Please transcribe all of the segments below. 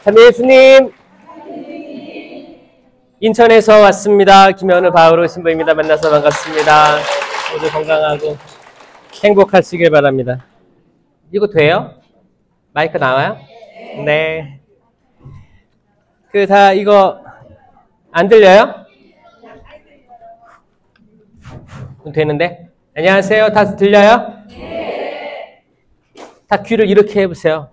참 예수님, 인천에서 왔습니다. 김현우 바오로 신부입니다. 만나서 반갑습니다. 모두 건강하고 행복하시길 바랍니다. 이거 돼요? 마이크 나와요? 네. 다 이거 안 들려요? 되는데? 안녕하세요. 다 들려요? 네. 다 귀를 이렇게 해보세요.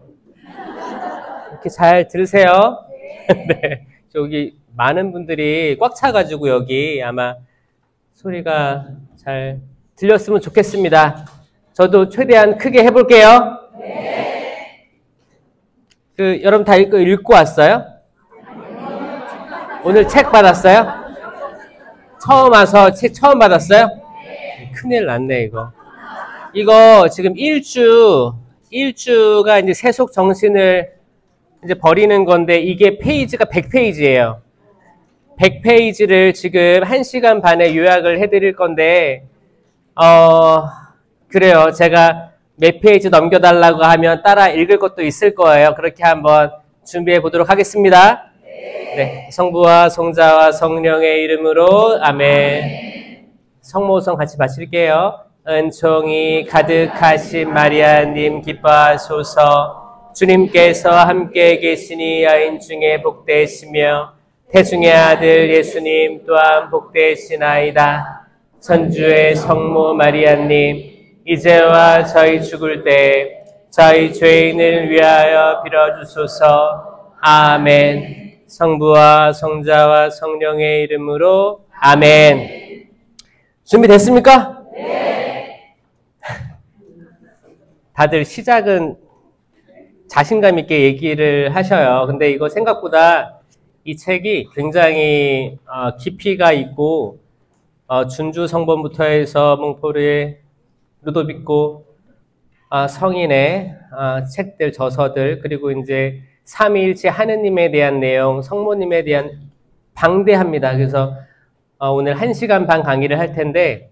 이렇게 잘 들으세요? 네. 저기 많은 분들이 꽉 차가지고 여기 아마 소리가 잘 들렸으면 좋겠습니다. 저도 최대한 크게 해볼게요. 네. 여러분 다 읽고 왔어요? 오늘 책 받았어요? 처음 와서 책 처음 받았어요? 큰일 났네, 이거. 이거 지금 일주가 이제 세속 정신을 이제 버리는 건데, 이게 페이지가 100페이지예요. 100페이지를 지금 1시간 반에 요약을 해드릴 건데, 그래요. 제가 몇 페이지 넘겨달라고 하면 따라 읽을 것도 있을 거예요. 그렇게 한번 준비해 보도록 하겠습니다. 네. 성부와 성자와 성령의 이름으로 아멘. 성모성 같이 마실게요. 은총이 가득하신 마리아님 기뻐하소서. 주님께서 함께 계시니 여인 중에 복되시며 태중의 아들 예수님 또한 복되시나이다. 천주의 성모 마리아님, 이제와 저희 죽을 때 저희 죄인을 위하여 빌어주소서. 아멘. 성부와 성자와 성령의 이름으로 아멘. 준비됐습니까? 네. 다들 시작은 자신감 있게 얘기를 하셔요. 근데 이거 생각보다 이 책이 굉장히 깊이가 있고 준주 성본부터 해서 몽포르의 루도비코 성인의 책들, 저서들, 그리고 이제 삼위일체 하느님에 대한 내용, 성모님에 대한 방대합니다. 그래서 오늘 1시간 반 강의를 할 텐데,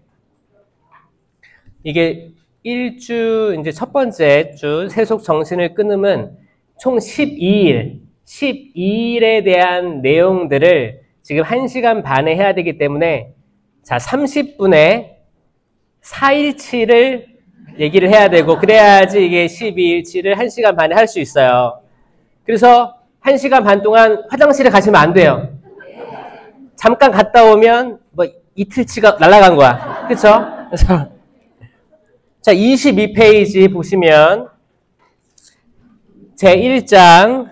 이게 일주, 이제 첫 번째 주 세속 정신을 끊으면 총 12일에 대한 내용들을 지금 1시간 반에 해야 되기 때문에, 자, 30분에 4일치를 얘기를 해야 되고, 그래야지 이게 12일치를 1시간 반에 할 수 있어요. 그래서 1시간 반 동안 화장실에 가시면 안 돼요. 잠깐 갔다 오면 뭐 이틀치가 날아간 거야. 그쵸? 그래서 자, 22페이지 보시면 제1장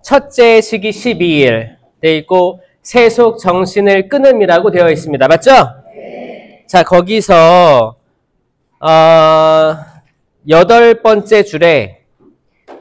첫째 시기 12일 돼 있고 세속 정신을 끊음이라고 되어 있습니다. 맞죠? 네. 자, 거기서 8번째 줄에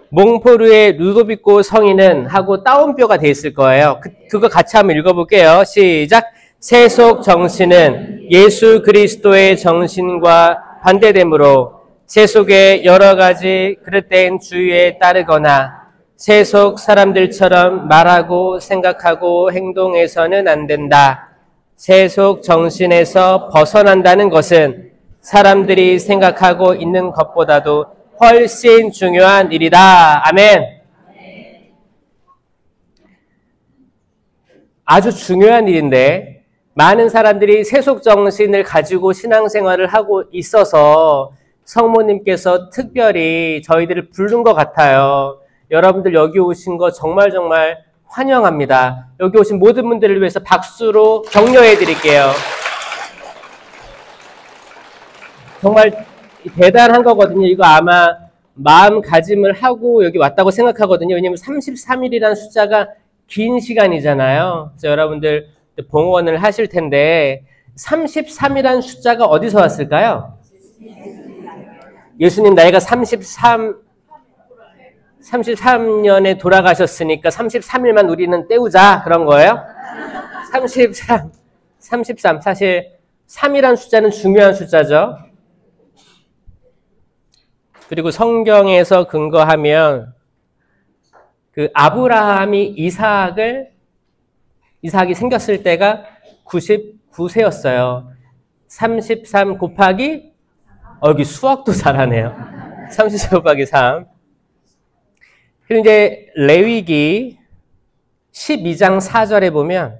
몽포르의 루도비코 성인은 하고 따옴표가 돼 있을 거예요. 그거 같이 한번 읽어볼게요. 시작. 세속 정신은 예수 그리스도의 정신과 반대되므로 세속의 여러 가지 그릇된 주의에 따르거나 세속 사람들처럼 말하고 생각하고 행동해서는 안 된다. 세속 정신에서 벗어난다는 것은 사람들이 생각하고 있는 것보다도 훨씬 중요한 일이다. 아멘. 아주 중요한 일인데 많은 사람들이 세속 정신을 가지고 신앙생활을 하고 있어서 성모님께서 특별히 저희들을 부른 것 같아요. 여러분들 여기 오신 거 정말 환영합니다. 여기 오신 모든 분들을 위해서 박수로 격려해 드릴게요. 정말 대단한 거거든요. 이거 아마 마음가짐을 하고 여기 왔다고 생각하거든요. 왜냐면 33일이라는 숫자가 긴 시간이잖아요. 그래서 여러분들 봉헌을 하실 텐데 33이라는 숫자가 어디서 왔을까요? 예수님 나이가 33년에 돌아가셨으니까 33일만 우리는 때우자 그런 거예요? 33. 사실 3이라는 숫자는 중요한 숫자죠. 그리고 성경에서 근거하면 그 아브라함이 이삭이 생겼을 때가 99세였어요. 33 곱하기 여기 수학도 잘하네요. 33 곱하기 3. 그리고 이제 레위기 12장 4절에 보면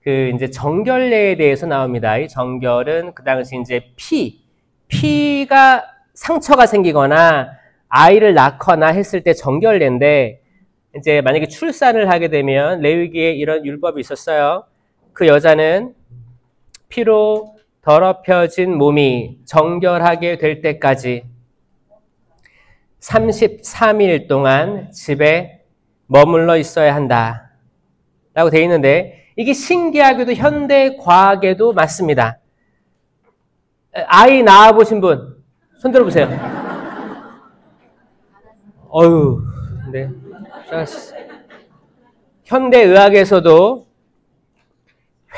그 이제 정결례에 대해서 나옵니다. 이 정결은 그 당시 이제 피가 상처가 생기거나 아이를 낳거나 했을 때 정결례인데, 이제 만약에 출산을 하게 되면 레위기에 이런 율법이 있었어요. 그 여자는 피로 더럽혀진 몸이 정결하게 될 때까지 33일 동안 집에 머물러 있어야 한다 라고 되어 있는데, 이게 신기하게도 현대 과학에도 맞습니다. 아이 낳아보신 분 손 들어보세요. 어휴, 네. 현대 의학에서도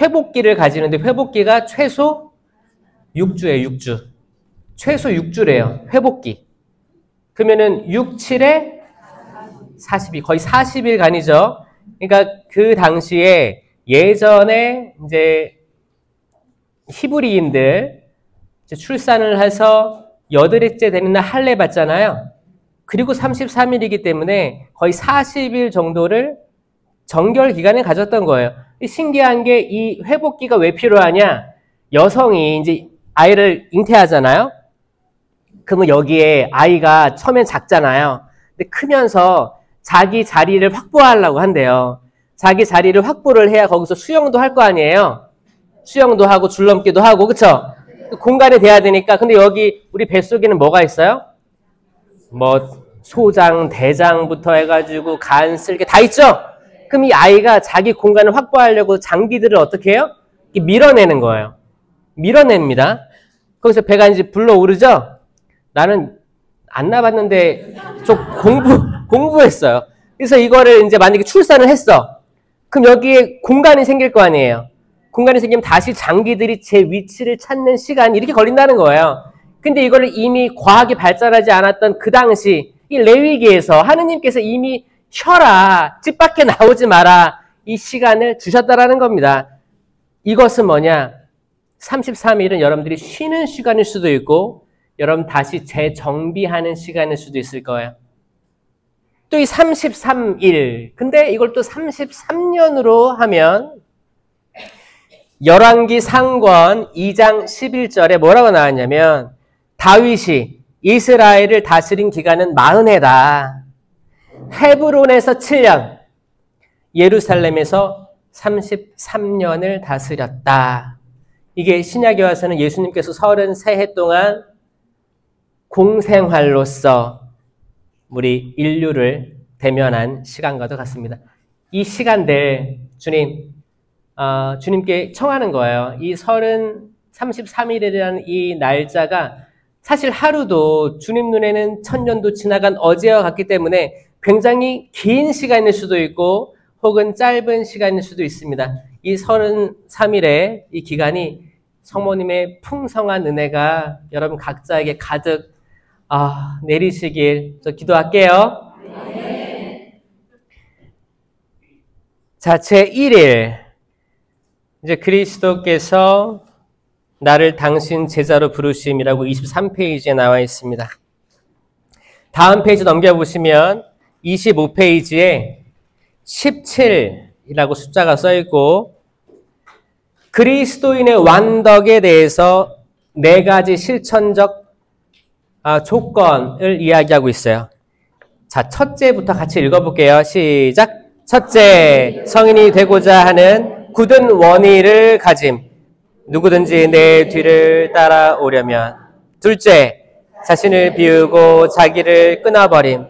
회복기를 가지는데, 회복기가 최소 6주예요, 6주. 최소 6주래요, 회복기. 그러면은 6, 7에 42, 거의 40일간이죠. 그러니까 그 당시에 예전에 이제 히브리인들 출산을 해서 8일째 되는 날 할례 받잖아요. 그리고 33일이기 때문에 거의 40일 정도를 정결 기간을 가졌던 거예요. 신기한 게 이 회복기가 왜 필요하냐? 여성이 이제 아이를 잉태하잖아요. 그러면 여기에 아이가 처음엔 작잖아요. 근데 크면서 자기 자리를 확보하려고 한대요. 자기 자리를 확보를 해야 거기서 수영도 할 거 아니에요. 수영도 하고 줄넘기도 하고, 그쵸? 공간이 돼야 되니까. 근데 여기 우리 뱃속에는 뭐가 있어요? 뭐 소장, 대장부터 해가지고 간, 쓸개 다 있죠? 그럼 이 아이가 자기 공간을 확보하려고 장기들을 어떻게 해요? 밀어내는 거예요. 밀어냅니다. 거기서 배가 이제 불러오르죠? 나는 안 나봤는데 좀 공부했어요. 그래서 이거를 이제 만약에 출산을 했어. 그럼 여기에 공간이 생길 거 아니에요. 공간이 생기면 다시 장기들이 제 위치를 찾는 시간이 이렇게 걸린다는 거예요. 근데 이거를 이미 과학이 발달하지 않았던 그 당시 이 레위기에서 하느님께서 이미 쉬어라, 집 밖에 나오지 마라, 이 시간을 주셨다라는 겁니다. 이것은 뭐냐? 33일은 여러분들이 쉬는 시간일 수도 있고 여러분 다시 재정비하는 시간일 수도 있을 거예요. 또 이 33일, 근데 이걸 또 33년으로 하면 열왕기 상권 2장 11절에 뭐라고 나왔냐면, 다윗이 이스라엘을 다스린 기간은 40해다. 헤브론에서 7년, 예루살렘에서 33년을 다스렸다. 이게 신약에 와서는 예수님께서 33해 동안 공생활로서 우리 인류를 대면한 시간과도 같습니다. 이 시간들 주님께 청하는 거예요. 이 33일이라는 이 날짜가 사실 하루도 주님 눈에는 천년도 지나간 어제와 같기 때문에 굉장히 긴 시간일 수도 있고 혹은 짧은 시간일 수도 있습니다. 이 33일의 이 기간이 성모님의 풍성한 은혜가 여러분 각자에게 가득 내리시길 저 기도할게요. 네. 자, 제1일. 이제 그리스도께서 나를 당신 제자로 부르심이라고 23페이지에 나와 있습니다. 다음 페이지 넘겨보시면 25페이지에 17이라고 숫자가 써 있고, 그리스도인의 완덕에 대해서 4가지 실천적 조건을 이야기하고 있어요. 자, 첫째부터 같이 읽어볼게요. 시작. 첫째, 성인이 되고자 하는 굳은 원의를 가짐. 누구든지 내 뒤를 따라오려면. 둘째, 자신을 비우고 자기를 끊어버림.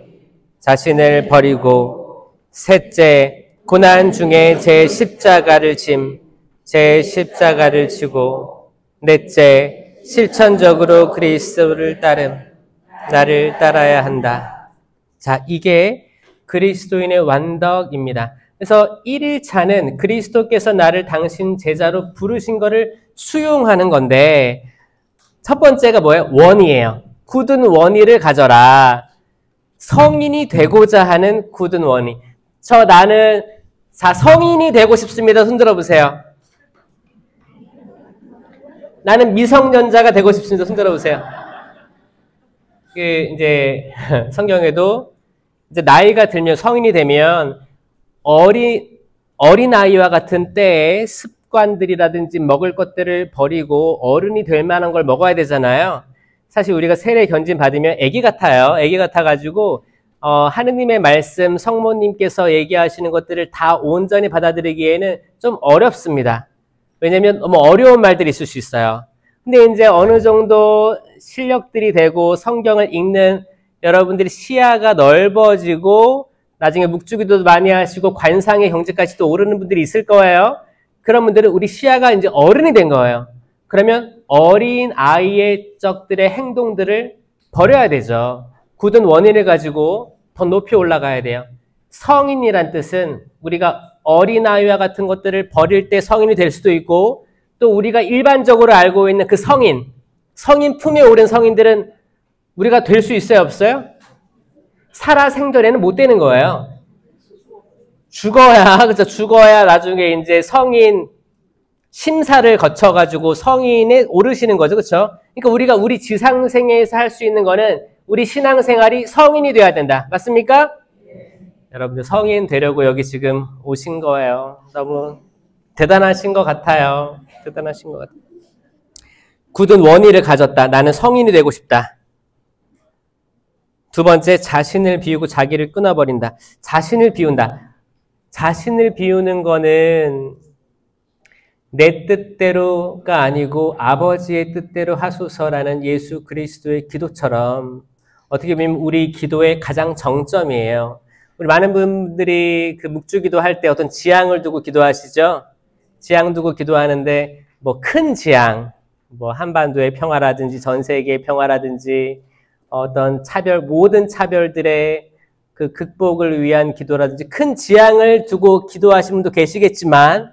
자신을 버리고. 셋째, 고난 중에 제 십자가를 짐. 제 십자가를 지고. 넷째, 실천적으로 그리스도를 따름. 나를 따라야 한다. 자, 이게 그리스도인의 완덕입니다. 그래서 1일차는 그리스도께서 나를 당신 제자로 부르신 거를 수용하는 건데, 첫 번째가 뭐예요? 원의예요. 굳은 원의를 가져라. 성인이 되고자 하는 굳은 원의. 나는 성인이 되고 싶습니다. 손 들어보세요. 나는 미성년자가 되고 싶습니다. 손 들어보세요. 이제 성경에도 이제 나이가 들면 성인이 되면 어린아이와 같은 때에 습관들이라든지 먹을 것들을 버리고 어른이 될 만한 걸 먹어야 되잖아요. 사실 우리가 세례 견진 받으면 아기 같아요. 아기 같아가지고 하느님의 말씀, 성모님께서 얘기하시는 것들을 다 온전히 받아들이기에는 좀 어렵습니다. 왜냐면 너무 어려운 말들이 있을 수 있어요. 근데 이제 어느 정도 실력들이 되고 성경을 읽는 여러분들이 시야가 넓어지고 나중에 묵주기도 많이 하시고 관상의 경지까지도 오르는 분들이 있을 거예요. 그런 분들은 우리 시야가 이제 어른이 된 거예요. 그러면 어린 아이의 적들의 행동들을 버려야 되죠. 굳은 원인을 가지고 더 높이 올라가야 돼요. 성인이란 뜻은 우리가 어린아이와 같은 것들을 버릴 때 성인이 될 수도 있고, 또 우리가 일반적으로 알고 있는 그 성인 품에 오른 성인들은 우리가 될 수 있어요, 없어요? 살아 생전에는 못 되는 거예요. 죽어야, 그렇죠? 죽어야 나중에 이제 성인 심사를 거쳐가지고 성인에 오르시는 거죠, 그렇죠? 그러니까 우리 지상생에서 할 수 있는 거는 우리 신앙생활이 성인이 돼야 된다. 맞습니까? 여러분들 성인 되려고 여기 지금 오신 거예요. 너무 대단하신 것 같아요. 대단하신 것 같아요. 굳은 원의를 가졌다. 나는 성인이 되고 싶다. 두 번째, 자신을 비우고 자기를 끊어버린다. 자신을 비운다. 자신을 비우는 거는 내 뜻대로가 아니고 아버지의 뜻대로 하소서라는 예수 그리스도의 기도처럼 어떻게 보면 우리 기도의 가장 정점이에요. 우리 많은 분들이 그 묵주기도 할 때 어떤 지향을 두고 기도하시죠? 지향 두고 기도하는데 뭐 큰 지향, 뭐 한반도의 평화라든지 전 세계의 평화라든지 어떤 모든 차별들의 그 극복을 위한 기도라든지 큰 지향을 두고 기도하시는 분도 계시겠지만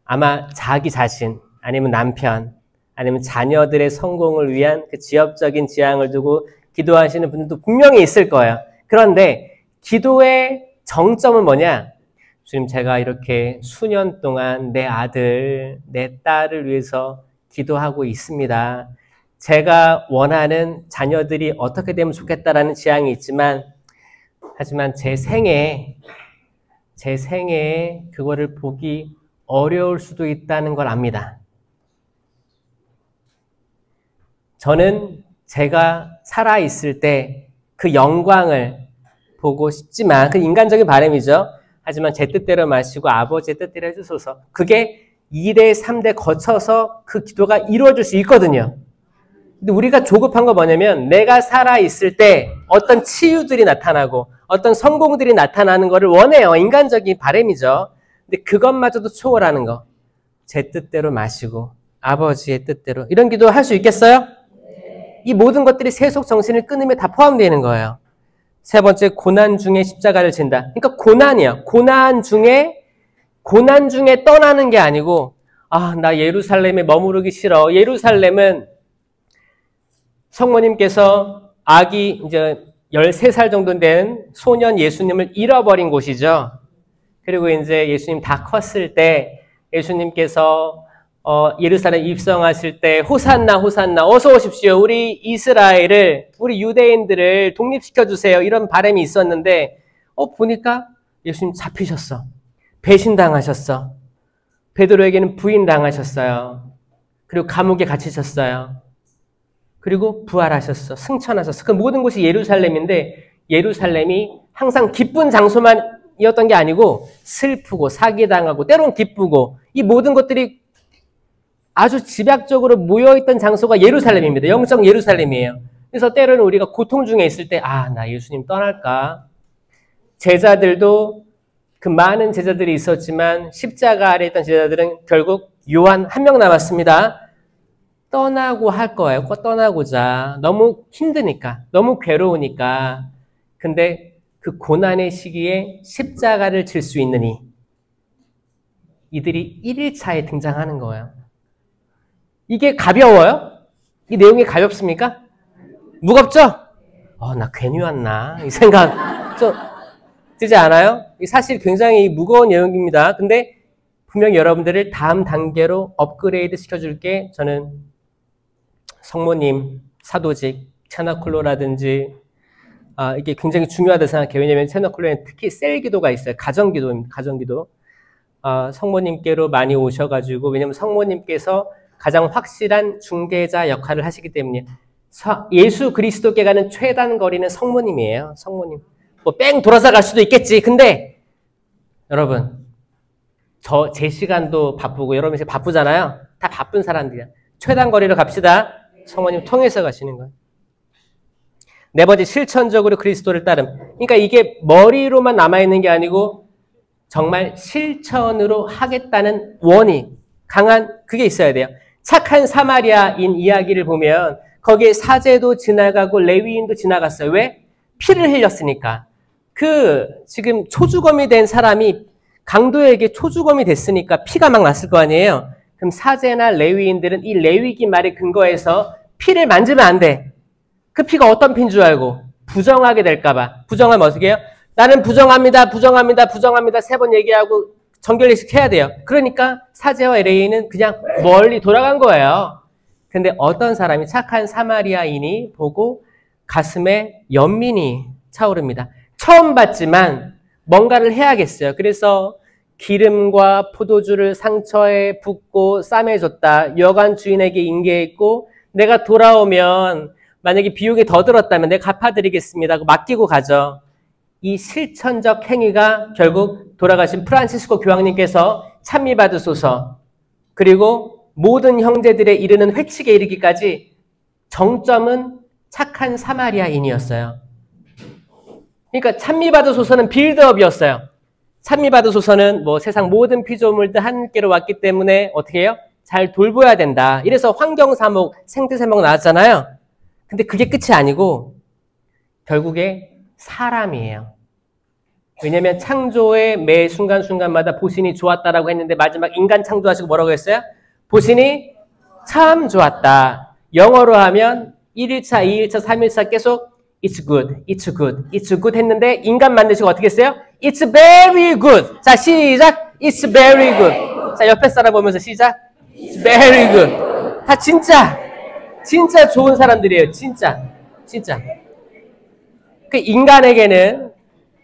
아마 자기 자신 아니면 남편 아니면 자녀들의 성공을 위한 그 지엽적인 지향을 두고 기도하시는 분들도 분명히 있을 거예요. 그런데 기도의 정점은 뭐냐? 주님, 제가 이렇게 수년 동안 내 아들, 내 딸을 위해서 기도하고 있습니다. 제가 원하는 자녀들이 어떻게 되면 좋겠다라는 지향이 있지만, 하지만 제 생에 그거를 보기 어려울 수도 있다는 걸 압니다. 저는 제가 살아있을 때 그 영광을 보고 싶지만, 그 인간적인 바람이죠. 하지만 제 뜻대로 마시고 아버지의 뜻대로 해주소서. 그게 2대, 3대 거쳐서 그 기도가 이루어질 수 있거든요. 근데 우리가 조급한 거 뭐냐면 내가 살아있을 때 어떤 치유들이 나타나고 어떤 성공들이 나타나는 거를 원해요. 인간적인 바람이죠. 근데 그것마저도 초월하는 거. 제 뜻대로 마시고 아버지의 뜻대로. 이런 기도 할 수 있겠어요? 이 모든 것들이 세속 정신을 끊음에 다 포함되어 있는 거예요. 세 번째, 고난 중에 십자가를 진다. 그러니까 고난이야. 고난 중에 떠나는 게 아니고, 나 예루살렘에 머무르기 싫어. 예루살렘은 성모님께서 아기 이제 13살 정도 된 소년 예수님을 잃어버린 곳이죠. 그리고 이제 예수님 다 컸을 때 예수님께서 예루살렘 입성하실 때 호산나 호산나 어서 오십시오. 우리 이스라엘을 우리 유대인들을 독립시켜 주세요. 이런 바람이 있었는데 보니까 예수님 잡히셨어. 배신당하셨어. 베드로에게는 부인당하셨어요. 그리고 감옥에 갇히셨어요. 그리고 부활하셨어. 승천하셨어. 그 모든 곳이 예루살렘인데 예루살렘이 항상 기쁜 장소만이었던 게 아니고 슬프고 사기당하고 때론 기쁘고 이 모든 것들이 아주 집약적으로 모여있던 장소가 예루살렘입니다. 영적 예루살렘이에요. 그래서 때로는 우리가 고통 중에 있을 때 나 예수님 떠날까? 제자들도 그 많은 제자들이 있었지만 십자가 아래 있던 제자들은 결국 요한 한 명 남았습니다. 떠나고 할 거예요. 떠나고자. 너무 힘드니까. 너무 괴로우니까. 근데 그 고난의 시기에 십자가를 질 수 있는 이들이 1일차에 등장하는 거예요. 이게 가벼워요? 이 내용이 가볍습니까? 무겁죠? 나 괜히 왔나? 이 생각 좀 들지 않아요? 사실 굉장히 무거운 내용입니다. 근데 분명히 여러분들을 다음 단계로 업그레이드 시켜줄게. 저는 성모님, 사도직, 체나콜로라든지 이게 굉장히 중요하다고 생각해요. 왜냐하면 채널콜로에는 특히 셀 기도가 있어요. 가정기도입니다. 가정기도. 성모님께로 많이 오셔가지고, 왜냐면 성모님께서 가장 확실한 중개자 역할을 하시기 때문에 예수 그리스도께 가는 최단 거리는 성모님이에요. 성모님. 뭐 뺑 돌아서 갈 수도 있겠지. 근데 여러분, 제 시간도 바쁘고 여러분 이제 바쁘잖아요. 다 바쁜 사람들이야. 최단 거리로 갑시다. 성모님 통해서 가시는 거예요. 네 번째, 실천적으로 그리스도를 따름. 그러니까 이게 머리로만 남아있는 게 아니고 정말 실천으로 하겠다는 원이 강한 그게 있어야 돼요. 착한 사마리아인 이야기를 보면 거기에 사제도 지나가고 레위인도 지나갔어요. 왜? 피를 흘렸으니까. 지금 초주검이 된 사람이 강도에게 초주검이 됐으니까 피가 막 났을 거 아니에요. 그럼 사제나 레위인들은 이 레위기 말에 근거해서 피를 만지면 안 돼. 그 피가 어떤 피인 줄 알고 부정하게 될까봐. 부정하면 어떻게 해요? 나는 부정합니다. 부정합니다. 부정합니다. 3번 얘기하고 정결례식 해야 돼요. 그러니까 사제와 레위인은 그냥 멀리 돌아간 거예요. 근데 어떤 사람이 착한 사마리아인이 보고 가슴에 연민이 차오릅니다. 처음 봤지만 뭔가를 해야겠어요. 그래서 기름과 포도주를 상처에 붓고 싸매줬다. 여관 주인에게 인계했고 내가 돌아오면 만약에 비용이 더 들었다면 내가 갚아드리겠습니다 하고 맡기고 가죠. 이 실천적 행위가 결국 돌아가신 프란치스코 교황님께서 찬미받으소서 그리고 모든 형제들에 이르는 회칙에 이르기까지 정점은 착한 사마리아인이었어요. 그러니까 찬미받으소서는 빌드업이었어요. 찬미받으소서는 뭐 세상 모든 피조물들 함께로 왔기 때문에 어떻게 해요? 잘 돌보아야 된다. 이래서 환경사목, 생태세목 나왔잖아요. 근데 그게 끝이 아니고 결국에 사람이에요. 왜냐하면 창조의 매 순간순간마다 보신이 좋았다라고 했는데 마지막 인간 창조하시고 뭐라고 했어요? 보신이 참 좋았다. 영어로 하면 1일차, 2일차, 3일차 계속 It's good, it's good, it's good 했는데 인간 만드시고 어떻게 했어요? It's very good. 자, 시작. It's very good. 자, 옆에 사람 보면서 시작. It's very good. 다 진짜 좋은 사람들이에요. 진짜. 그 인간에게는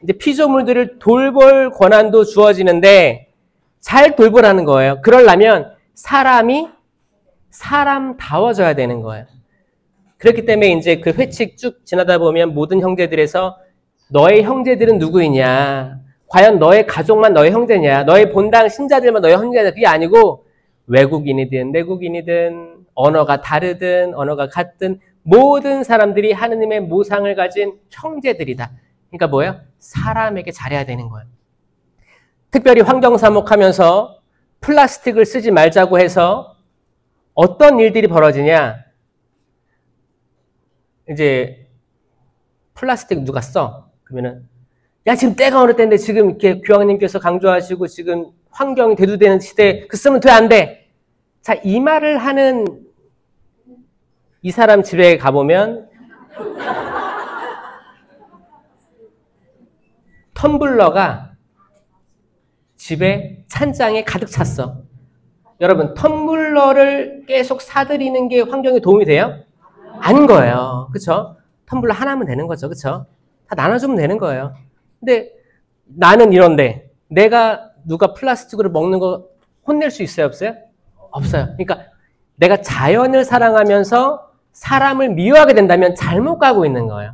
이제 피조물들을 돌볼 권한도 주어지는데 잘 돌보라는 거예요. 그러려면 사람이 사람다워져야 되는 거예요. 그렇기 때문에 이제 그 회칙 쭉 지나다 보면 모든 형제들에서 너의 형제들은 누구이냐? 과연 너의 가족만 너의 형제냐? 너의 본당 신자들만 너의 형제냐? 그게 아니고 외국인이든 내국인이든 언어가 다르든 언어가 같든 모든 사람들이 하느님의 모상을 가진 형제들이다. 그러니까 뭐예요? 사람에게 잘해야 되는 거예요. 특별히 환경사목하면서 플라스틱을 쓰지 말자고 해서 어떤 일들이 벌어지냐? 이제 플라스틱 누가 써? 그러면은 야 지금 때가 어느 때인데 지금 이렇게 교황님께서 강조하시고 지금 환경이 대두되는 시대에 그 쓰면 돼 안 돼? 자, 이 말을 하는 이 사람 집에 가보면 텀블러가 집에 찬장에 가득 찼어. 여러분, 텀블러를 계속 사들이는 게 환경에 도움이 돼요? 아닌 거예요. 그쵸? 텀블러 하나면 되는 거죠. 그쵸? 다 나눠주면 되는 거예요. 근데 나는 이런데 내가 누가 플라스틱으로 먹는 거 혼낼 수 있어요? 없어요? 없어요. 그러니까 내가 자연을 사랑하면서 사람을 미워하게 된다면 잘못 가고 있는 거예요.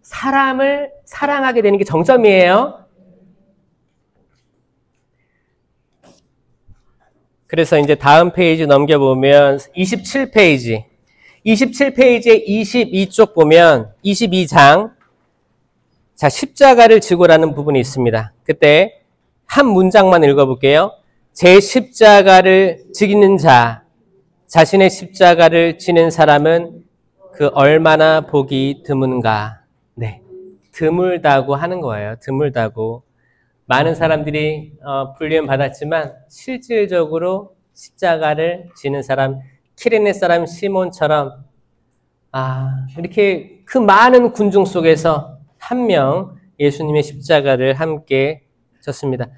사람을 사랑하게 되는 게 정점이에요. 그래서 이제 다음 페이지 넘겨보면 27페이지. 27페이지에 22쪽 보면 22장. 자, 십자가를 지고라는 부분이 있습니다. 그때 한 문장만 읽어볼게요. 제 십자가를 지키는 자, 자신의 십자가를 지는 사람은 그 얼마나 복이 드문가. 네, 드물다고 하는 거예요. 드물다고. 많은 사람들이 불리움 받았지만 실질적으로 십자가를 지는 사람, 키레네 사람 시몬처럼 이렇게 그 많은 군중 속에서 한 명 예수님의 십자가를 함께 졌습니다.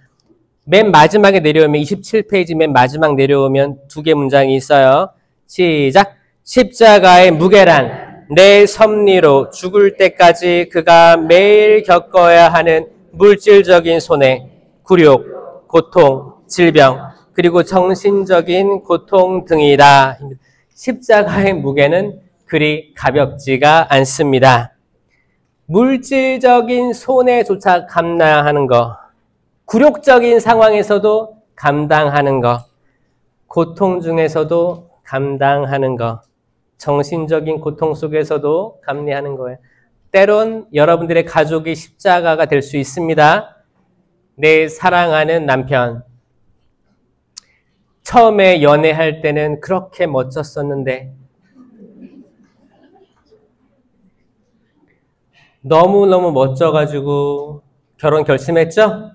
맨 마지막에 내려오면 27페이지 맨 마지막 내려오면 두 개 문장이 있어요. 시작. 십자가의 무게란 내 섭리로 죽을 때까지 그가 매일 겪어야 하는 물질적인 손해, 굴욕, 고통, 질병, 그리고 정신적인 고통 등이다. 십자가의 무게는 그리 가볍지가 않습니다. 물질적인 손해조차 감당하는 것, 굴욕적인 상황에서도 감당하는 것, 고통 중에서도 감당하는 것, 정신적인 고통 속에서도 감내하는 거예요. 때론 여러분들의 가족이 십자가가 될 수 있습니다. 내 사랑하는 남편, 처음에 연애할 때는 그렇게 멋졌었는데 너무너무 멋져가지고 결혼 결심했죠?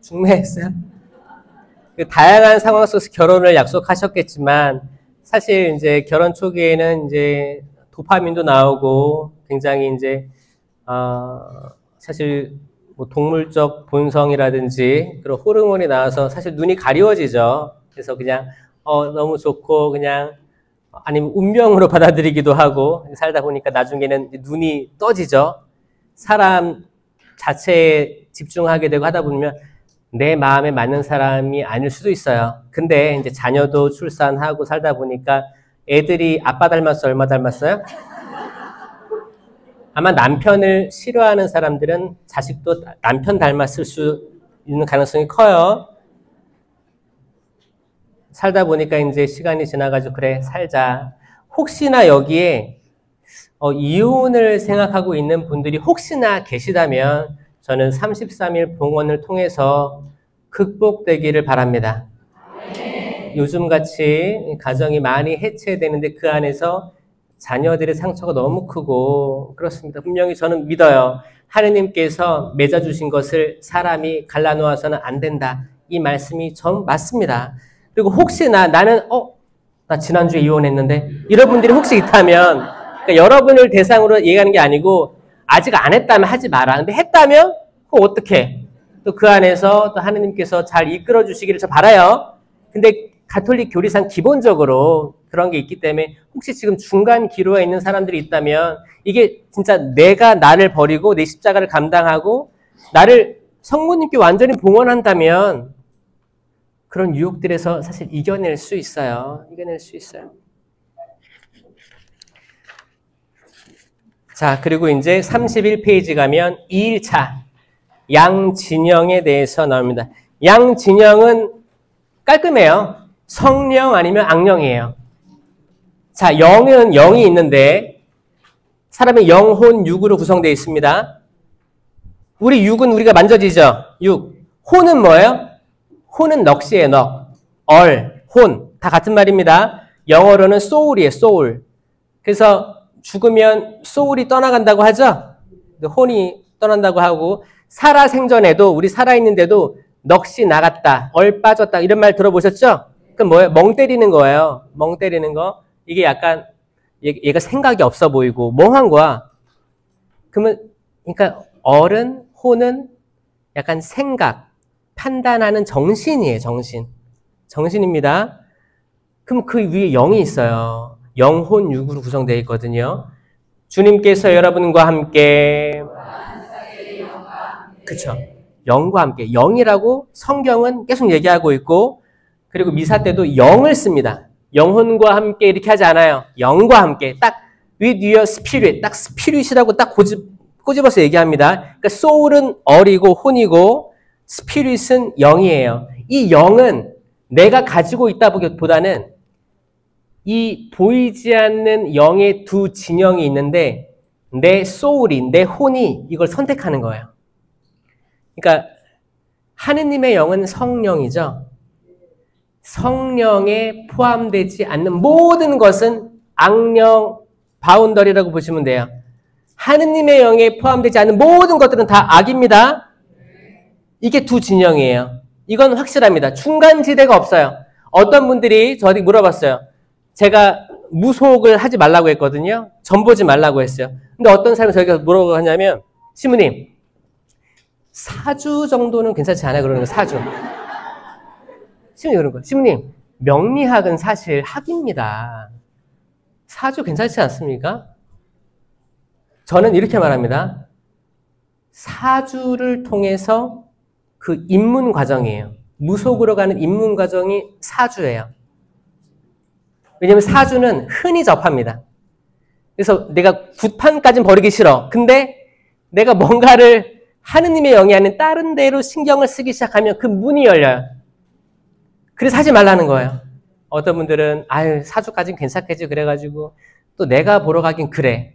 중매했어요? 다양한 상황 속에서 결혼을 약속하셨겠지만 사실 이제 결혼 초기에는 이제 도파민도 나오고 굉장히 이제 사실 뭐 동물적 본성이라든지 그런 호르몬이 나와서 사실 눈이 가리워지죠. 그래서 그냥 너무 좋고 그냥 아니면 운명으로 받아들이기도 하고 살다 보니까 나중에는 눈이 떠지죠. 사람 자체에 집중하게 되고 하다 보면 내 마음에 맞는 사람이 아닐 수도 있어요. 근데 이제 자녀도 출산하고 살다 보니까 애들이 아빠 닮았어, 얼마 닮았어요? 아마 남편을 싫어하는 사람들은 자식도 남편 닮았을 수 있는 가능성이 커요. 살다 보니까 이제 시간이 지나가지고 그래 살자. 혹시나 여기에 이혼을 생각하고 있는 분들이 혹시나 계시다면 저는 33일 봉헌을 통해서 극복되기를 바랍니다. 요즘같이 가정이 많이 해체되는데 그 안에서 자녀들의 상처가 너무 크고 그렇습니다. 분명히 저는 믿어요. 하느님께서 맺어주신 것을 사람이 갈라놓아서는 안 된다. 이 말씀이 전 맞습니다. 그리고 혹시나 나는 나 지난주에 이혼했는데 이런 분들이 혹시 있다면 그러니까 여러분을 대상으로 얘기하는 게 아니고 아직 안 했다면 하지 마라. 근데 했다면 그럼 어떡해? 또 그 안에서 또 하느님께서 잘 이끌어 주시기를 저 바라요. 근데 가톨릭 교리상 기본적으로 그런 게 있기 때문에 혹시 지금 중간 기로에 있는 사람들이 있다면 이게 진짜 내가 나를 버리고 내 십자가를 감당하고 나를 성모님께 완전히 봉헌한다면 그런 유혹들에서 사실 이겨낼 수 있어요. 이겨낼 수 있어요. 자, 그리고 이제 31페이지 가면 2일차 양진영에 대해서 나옵니다. 양진영은 깔끔해요. 성령 아니면 악령이에요. 자, 영은 영이 있는데 사람의 영혼 육으로 구성되어 있습니다. 우리 육은 우리가 만져지죠? 육. 혼은 뭐예요? 혼은 넋이에요. 넋. 혼. 다 같은 말입니다. 영어로는 soul이에요. soul. 그래서 죽으면 soul이 떠나간다고 하죠? 혼이 떠난다고 하고 살아생전에도 우리 살아있는데도 넋이 나갔다, 빠졌다 이런 말 들어보셨죠? 그럼 뭐예요? 멍 때리는 거예요. 멍 때리는 거. 이게 약간 얘가 생각이 없어 보이고 멍한 거야. 그러면 그러니까 혼은 약간 생각, 판단하는 정신이에요. 정신입니다. 그럼 그 위에 영이 있어요. 영혼 육으로 구성되어 있거든요. 주님께서 여러분과 함께 그쵸. 영과 함께. 영이라고 성경은 계속 얘기하고 있고 그리고 미사 때도 영을 씁니다. 영혼과 함께 이렇게 하지 않아요. 영과 함께. 딱 with your spirit. 딱 spirit이라고 딱 꼬집어서 얘기합니다. 그러니까 soul은 이고 혼이고 spirit은 영이에요. 이 영은 내가 가지고 있다 보다는 이 보이지 않는 영의 두 진영이 있는데 내 soul이, 내 혼이 이걸 선택하는 거예요. 그러니까 하느님의 영은 성령이죠. 성령에 포함되지 않는 모든 것은 악령 바운더리라고 보시면 돼요. 하느님의 영에 포함되지 않는 모든 것들은 다 악입니다. 이게 두 진영이에요. 이건 확실합니다. 중간지대가 없어요. 어떤 분들이 저한테 물어봤어요. 제가 무속을 하지 말라고 했거든요. 점 보지 말라고 했어요. 근데 어떤 사람이 저희가 뭐라고 하냐면 시무님 4주 정도는 괜찮지 않아요? 그러는 거 4주. 시무님 그런 거. 시무님 명리학은 사실 학입니다. 사주 괜찮지 않습니까? 저는 이렇게 말합니다. 사주를 통해서 그 입문 과정이에요. 무속으로 가는 입문 과정이 사주예요. 왜냐하면 사주는 흔히 접합니다. 그래서 내가 굿판까지는 버리기 싫어. 근데 내가 뭔가를 하느님의 영이 아닌 다른 데로 신경을 쓰기 시작하면 그 문이 열려요. 그래서 하지 말라는 거예요. 어떤 분들은 아유 사주까지는 괜찮겠지 그래가지고 또 내가 보러 가긴 그래.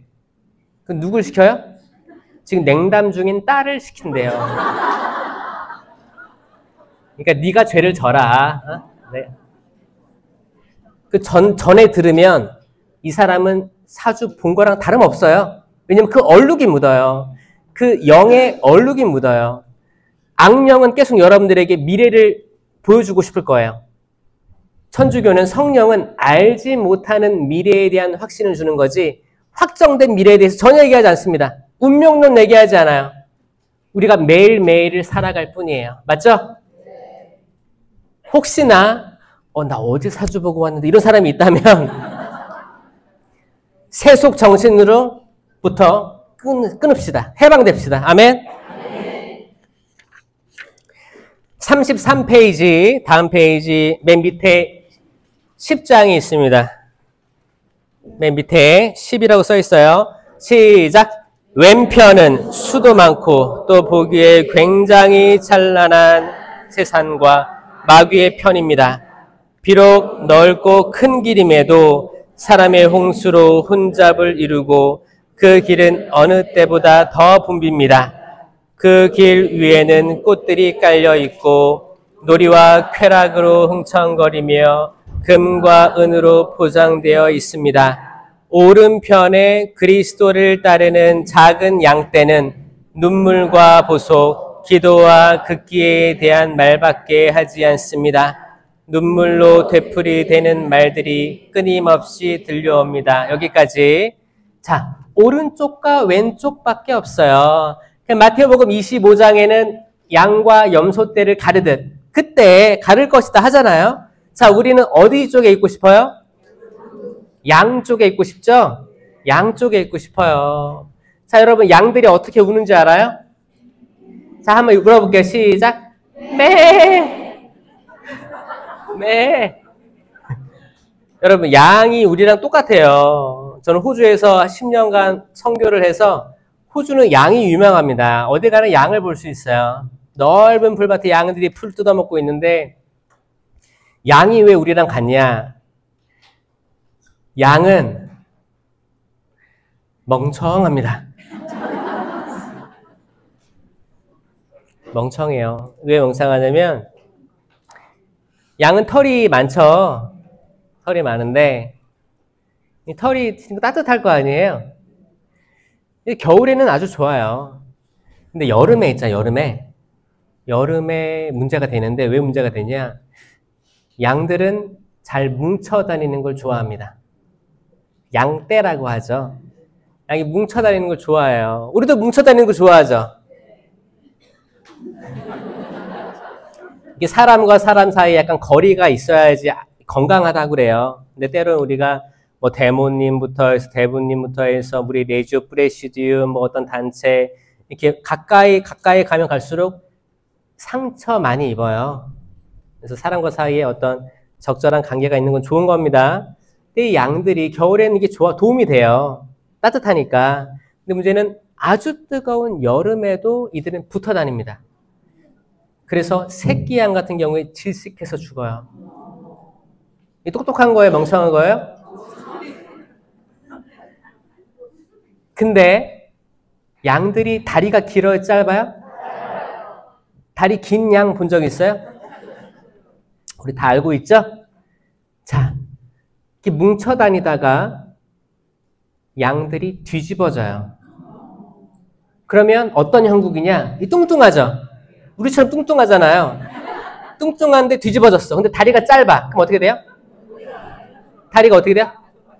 그 누굴 시켜요? 지금 냉담 중인 딸을 시킨대요. 그러니까 네가 죄를 져라. 어? 네. 그 전에 들으면 이 사람은 사주 본 거랑 다름없어요. 왜냐면 그 얼룩이 묻어요. 그 영의 얼룩이 묻어요. 악령은 계속 여러분들에게 미래를 보여주고 싶을 거예요. 천주교는 성령은 알지 못하는 미래에 대한 확신을 주는 거지 확정된 미래에 대해서 전혀 얘기하지 않습니다. 운명론 얘기하지 않아요. 우리가 매일매일을 살아갈 뿐이에요. 맞죠? 혹시나 나 어제 사주 보고 왔는데 이런 사람이 있다면 세속 정신으로부터 끊읍시다. 해방됩시다. 아멘? 33페이지 다음 페이지 맨 밑에 10장이 있습니다. 맨 밑에 10이라고 써 있어요. 시작! 왼편은 수도 많고 또 보기에 굉장히 찬란한 세상과 마귀의 편입니다. 비록 넓고 큰 길임에도 사람의 홍수로 혼잡을 이루고 그 길은 어느 때보다 더 붐빕니다. 그 길 위에는 꽃들이 깔려 있고 놀이와 쾌락으로 흥청거리며 금과 은으로 포장되어 있습니다. 오른편에 그리스도를 따르는 작은 양떼는 눈물과 보속, 기도와 극기에 대한 말밖에 하지 않습니다. 눈물로 되풀이되는 말들이 끊임없이 들려옵니다. 여기까지. 자, 오른쪽과 왼쪽밖에 없어요. 마태복음 25장에는 양과 염소떼를 가르듯 그때 가를 것이다 하잖아요. 자, 우리는 어디 쪽에 있고 싶어요? 양 쪽에 있고 싶죠? 양 쪽에 있고 싶어요. 자, 여러분 양들이 어떻게 우는지 알아요? 자, 한번 물어볼게요. 시작. 매. 매. 여러분 양이 우리랑 똑같아요. 저는 호주에서 10년간 선교를 해서 호주는 양이 유명합니다. 어디 가나 양을 볼 수 있어요. 넓은 풀밭에 양들이 풀 뜯어먹고 있는데 양이 왜 우리랑 같냐? 양은 멍청합니다. 멍청해요. 왜 멍청하냐면 양은 털이 많죠. 털이 많은데 이 털이 따뜻할 거 아니에요. 겨울에는 아주 좋아요. 근데 여름에 있잖아요. 여름에 문제가 되는데 왜 문제가 되냐? 양들은 잘 뭉쳐 다니는 걸 좋아합니다. 양떼라고 하죠. 양이 뭉쳐 다니는 걸 좋아해요. 우리도 뭉쳐 다니는 거 좋아하죠. 이게 사람과 사람 사이에 약간 거리가 있어야지 건강하다고 그래요. 근데 때로는 우리가 뭐 대모님부터 해서 대부님부터 해서 우리 레지오 프레시디움 뭐 어떤 단체 이렇게 가까이 가면 갈수록 상처 많이 입어요. 그래서 사람과 사이에 어떤 적절한 관계가 있는 건 좋은 겁니다. 근데 이 양들이 겨울에는 이게 도움이 돼요. 따뜻하니까. 근데 문제는 아주 뜨거운 여름에도 이들은 붙어 다닙니다. 그래서 새끼 양 같은 경우에 질식해서 죽어요. 이 똑똑한 거예요? 멍청한 거예요? 근데 양들이 다리가 길어요? 짧아요? 다리 긴 양 본 적 있어요? 우리 다 알고 있죠? 자, 이렇게 뭉쳐 다니다가 양들이 뒤집어져요. 그러면 어떤 형국이냐? 이 뚱뚱하죠? 우리처럼 뚱뚱하잖아요. 뚱뚱한데 뒤집어졌어. 근데 다리가 짧아. 그럼 어떻게 돼요? 다리가 어떻게 돼요?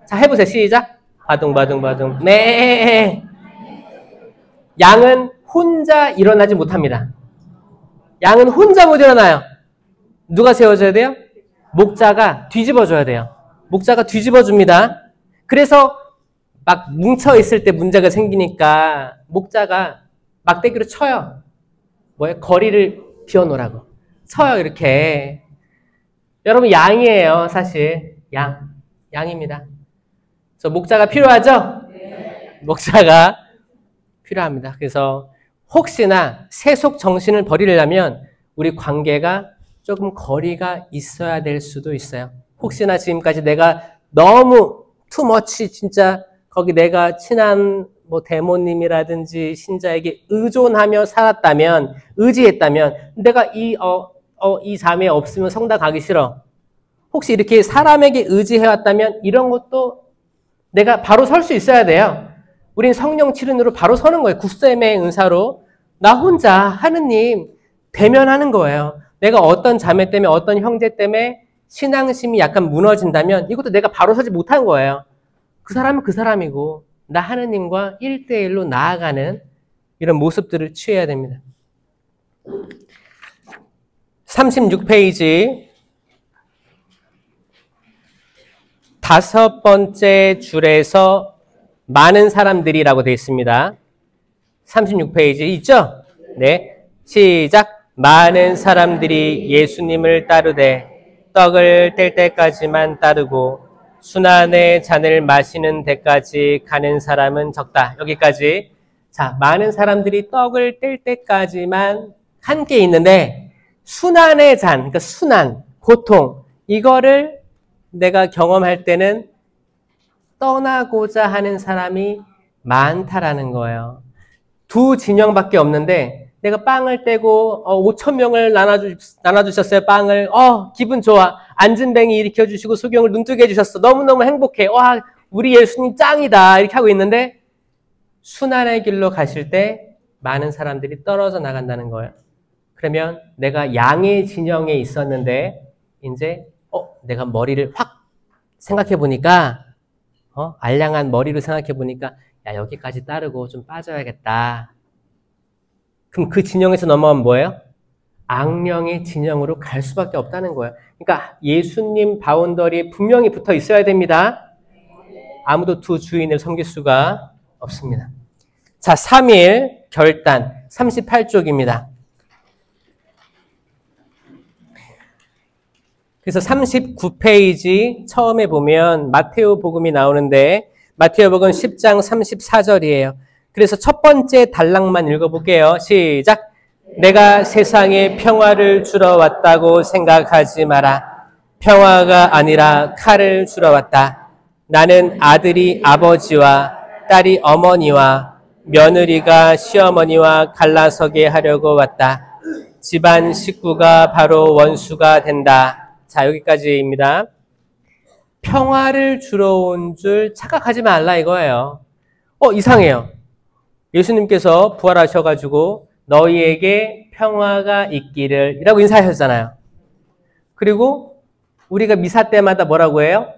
자, 해보세요. 시작. 바둥바둥바둥. 네. 양은 혼자 일어나지 못합니다. 양은 혼자 못 일어나요. 누가 세워줘야 돼요? 목자가 뒤집어줘야 돼요. 목자가 뒤집어줍니다. 그래서 막 뭉쳐있을 때 문제가 생기니까 목자가 막대기로 쳐요. 뭐예요? 거리를 비워놓으라고. 쳐요, 이렇게. 여러분, 양이에요, 사실. 양입니다. 그래서 목자가 필요하죠? 네. 목자가 필요합니다. 그래서 혹시나 세속 정신을 버리려면 우리 관계가 조금 거리가 있어야 될 수도 있어요. 혹시나 지금까지 내가 너무 투머치 진짜 거기 내가 친한 뭐 대모님이라든지 신자에게 의존하며 살았다면, 의지했다면 내가 이 자매 없으면 성당 가기 싫어. 혹시 이렇게 사람에게 의지해왔다면 이런 것도 내가 바로 설 수 있어야 돼요. 우린 성령 치른으로 바로 서는 거예요. 굳셈의 은사로. 나 혼자 하느님 대면하는 거예요. 내가 어떤 자매 때문에 어떤 형제 때문에 신앙심이 약간 무너진다면 이것도 내가 바로 서지 못한 거예요. 그 사람은 그 사람이고 나 하느님과 1대1로 나아가는 이런 모습들을 취해야 됩니다. 36페이지 5번째 줄에서 많은 사람들이라고 되어 있습니다. 36페이지 있죠? 네, 시작. 많은 사람들이 예수님을 따르되 떡을 뗄 때까지만 따르고 순환의 잔을 마시는 데까지 가는 사람은 적다. 여기까지. 자, 많은 사람들이 떡을 뗄 때까지만 함께 있는데 순환의 잔, 그러니까 순환, 고통, 이거를 내가 경험할 때는 떠나고자 하는 사람이 많다라는 거예요. 두 진영밖에 없는데 내가 빵을 떼고 5,000명을 나눠주셨어요. 빵을. 기분 좋아. 안진뱅이 일으켜주시고 소경을 눈뜨게 해주셨어. 너무너무 행복해. 와, 우리 예수님 짱이다. 이렇게 하고 있는데 순환의 길로 가실 때 많은 사람들이 떨어져 나간다는 거예요. 그러면 내가 양의 진영에 있었는데 이제 내가 머리를 확 생각해 보니까 알량한 머리로 생각해 보니까 야, 여기까지 따르고 좀 빠져야겠다. 그럼 그 진영에서 넘어가면 뭐예요? 악령의 진영으로 갈 수밖에 없다는 거예요. 그러니까 예수님 바운더리에 분명히 붙어 있어야 됩니다. 아무도 두 주인을 섬길 수가 없습니다. 자, 3일 결단 38쪽입니다. 그래서 39페이지 처음에 보면 마테오 복음이 나오는데 마테오 복음 10장 34절이에요. 그래서 첫 번째 단락만 읽어볼게요. 시작. 내가 세상에 평화를 주러 왔다고 생각하지 마라. 평화가 아니라 칼을 주러 왔다. 나는 아들이 아버지와 딸이 어머니와 며느리가 시어머니와 갈라서게 하려고 왔다. 집안 식구가 바로 원수가 된다. 자, 여기까지입니다. 평화를 주러 온 줄 착각하지 말라 이거예요. 이상해요. 예수님께서 부활하셔가지고 너희에게 평화가 있기를 이라고 인사하셨잖아요. 그리고 우리가 미사 때마다 뭐라고 해요?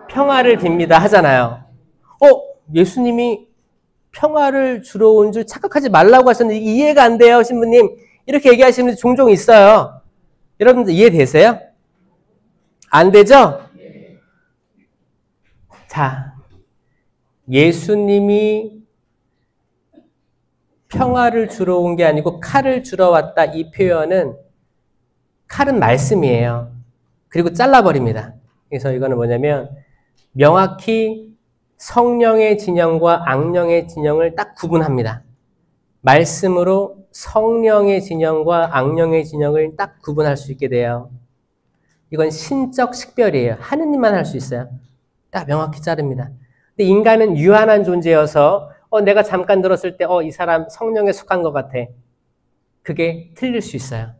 평화를 빕니다 하잖아요. 예수님이 평화를 주러 온 줄 착각하지 말라고 하셨는데 이해가 안 돼요, 신부님. 이렇게 얘기하시는 분들 종종 있어요. 여러분들 이해되세요? 안 되죠? 자, 예수님이 평화를 주러 온 게 아니고 칼을 주러 왔다. 이 표현은 칼은 말씀이에요. 그리고 잘라버립니다. 그래서 이거는 뭐냐면 명확히 성령의 진영과 악령의 진영을 딱 구분합니다. 말씀으로 성령의 진영과 악령의 진영을 딱 구분할 수 있게 돼요. 이건 신적 식별이에요. 하느님만 할 수 있어요. 딱 명확히 자릅니다. 근데 인간은 유한한 존재여서 내가 잠깐 들었을 때 이 사람 성령에 속한 것 같아. 그게 틀릴 수 있어요.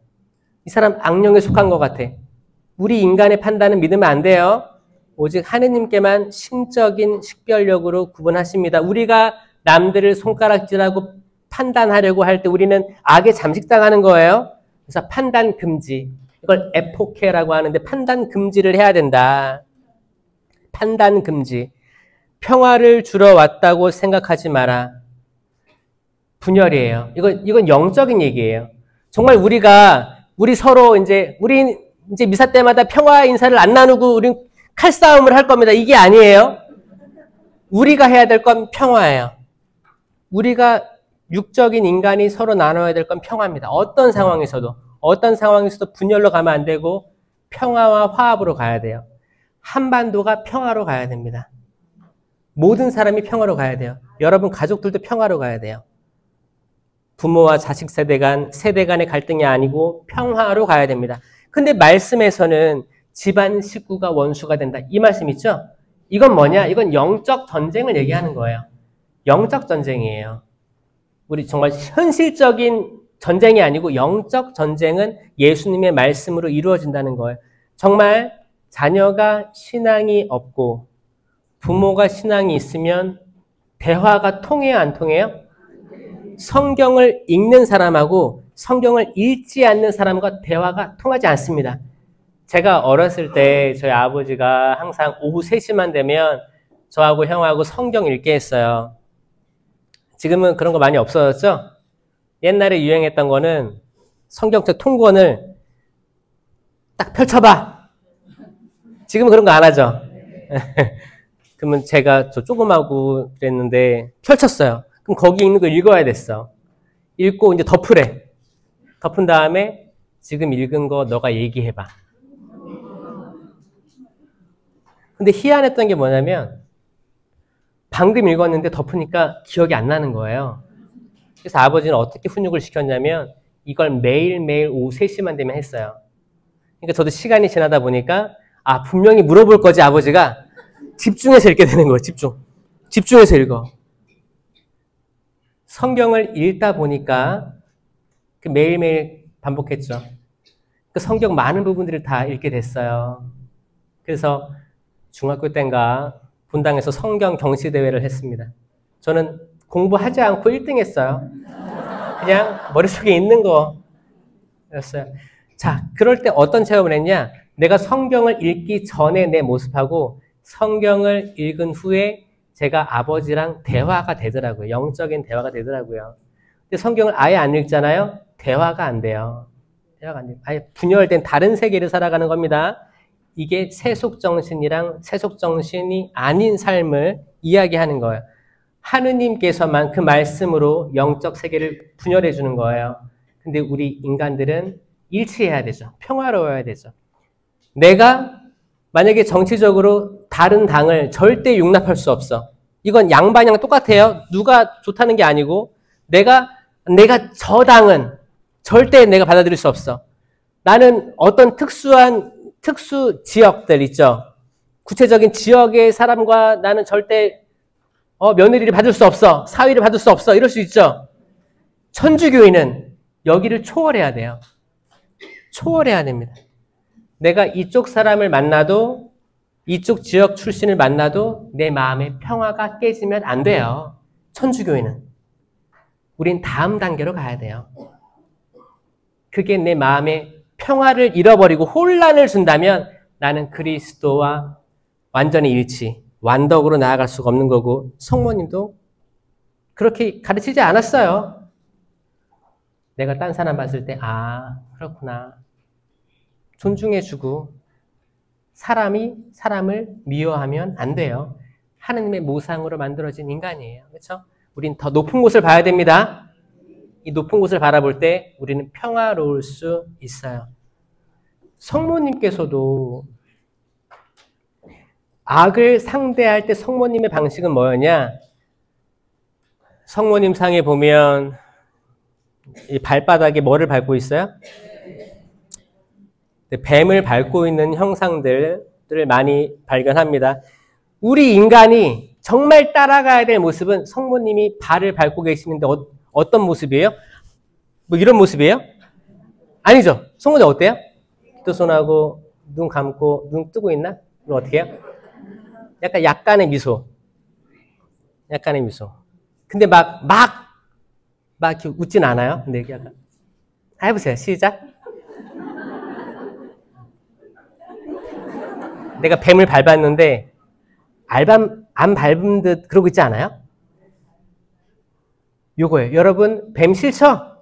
이 사람 악령에 속한 것 같아. 우리 인간의 판단은 믿으면 안 돼요. 오직 하느님께만 신적인 식별력으로 구분하십니다. 우리가 남들을 손가락질하고 판단하려고 할 때 우리는 악에 잠식당하는 거예요. 그래서 판단 금지. 이걸 에포케라고 하는데 판단 금지를 해야 된다. 판단 금지. 평화를 주러 왔다고 생각하지 마라. 분열이에요. 이건 영적인 얘기예요. 정말 우리 서로 이제, 우리 이제 미사 때마다 평화 인사를 안 나누고 우린 칼싸움을 할 겁니다. 이게 아니에요. 우리가 해야 될 건 평화예요. 우리가 육적인 인간이 서로 나눠야 될 건 평화입니다. 어떤 상황에서도 분열로 가면 안 되고 평화와 화합으로 가야 돼요. 한반도가 평화로 가야 됩니다. 모든 사람이 평화로 가야 돼요. 여러분 가족들도 평화로 가야 돼요. 부모와 자식 세대 간의 갈등이 아니고 평화로 가야 됩니다. 근데 말씀에서는 집안 식구가 원수가 된다. 이 말씀 있죠? 이건 뭐냐? 이건 영적 전쟁을 얘기하는 거예요. 영적 전쟁이에요. 우리 정말 현실적인 전쟁이 아니고 영적 전쟁은 예수님의 말씀으로 이루어진다는 거예요. 정말 자녀가 신앙이 없고 부모가 신앙이 있으면 대화가 통해요, 안 통해요? 성경을 읽는 사람하고 성경을 읽지 않는 사람과 대화가 통하지 않습니다. 제가 어렸을 때 저희 아버지가 항상 오후 3시만 되면 저하고 형하고 성경 읽게 했어요. 지금은 그런 거 많이 없어졌죠? 옛날에 유행했던 거는 성경책 통권을 딱 펼쳐봐. 지금은 그런 거 안 하죠? 그러면 제가 저 조그마고 그랬는데 펼쳤어요. 그럼 거기 있는 거 읽어야 됐어. 읽고 이제 덮으래. 덮은 다음에 지금 읽은 거 너가 얘기해봐. 근데 희한했던 게 뭐냐면 방금 읽었는데 덮으니까 기억이 안 나는 거예요. 그래서 아버지는 어떻게 훈육을 시켰냐면 이걸 매일매일 오후 3시만 되면 했어요. 그러니까 저도 시간이 지나다 보니까 아 분명히 물어볼 거지 아버지가 집중해서 읽게 되는 거예요. 집중해서 읽어. 성경을 읽다 보니까 매일매일 반복했죠. 그 성경 많은 부분들을 다 읽게 됐어요. 그래서 중학교 때인가 분당에서 성경 경시대회를 했습니다. 저는 공부하지 않고 1등 했어요. 그냥 머릿속에 있는 거였어요. 자, 그럴 때 어떤 체험을 했냐? 내가 성경을 읽기 전에 내 모습하고 성경을 읽은 후에 제가 아버지랑 대화가 되더라고요. 영적인 대화가 되더라고요. 근데 성경을 아예 안 읽잖아요? 대화가 안 돼요. 대화가 안 돼요. 아예 분열된 다른 세계를 살아가는 겁니다. 이게 세속정신이랑 세속정신이 아닌 삶을 이야기하는 거예요. 하느님께서만 그 말씀으로 영적 세계를 분열해 주는 거예요. 근데 우리 인간들은 일치해야 되죠. 평화로워야 되죠. 내가 만약에 정치적으로 다른 당을 절대 용납할 수 없어. 이건 양반이랑 똑같아요. 누가 좋다는 게 아니고 내가 저 당은 절대 내가 받아들일 수 없어. 나는 어떤 특수 지역들 있죠. 구체적인 지역의 사람과 나는 절대 며느리를 받을 수 없어. 사위를 받을 수 없어. 이럴 수 있죠. 천주교인은 여기를 초월해야 돼요. 초월해야 됩니다. 내가 이쪽 사람을 만나도 이쪽 지역 출신을 만나도 내 마음의 평화가 깨지면 안 돼요. 천주교인은. 우린 다음 단계로 가야 돼요. 그게 내 마음의 평화를 잃어버리고 혼란을 준다면 나는 그리스도와 완전히 완덕으로 나아갈 수가 없는 거고 성모님도 그렇게 가르치지 않았어요. 내가 딴 사람 봤을 때 아 그렇구나. 존중해주고 사람이 사람을 미워하면 안 돼요. 하느님의 모상으로 만들어진 인간이에요. 그렇죠? 우린 더 높은 곳을 봐야 됩니다. 이 높은 곳을 바라볼 때 우리는 평화로울 수 있어요. 성모님께서도 악을 상대할 때 성모님의 방식은 뭐였냐? 성모님 상에 보면 이 발바닥에 뭐를 밟고 있어요? 뱀을 밟고 있는 형상들을 많이 발견합니다. 우리 인간이 정말 따라가야 될 모습은 성모님이 발을 밟고 계시는데 어떤 모습이에요? 뭐 이런 모습이에요? 아니죠. 성모님 어때요? 기도손하고 눈 감고 눈 뜨고 있나? 그럼 어떻게 해요? 약간의 미소. 약간의 미소. 근데 막 이렇게 웃진 않아요. 근데 약간. 해보세요. 시작. 내가 뱀을 밟았는데 안 밟은 듯 그러고 있지 않아요? 요거예요. 여러분 뱀 싫죠?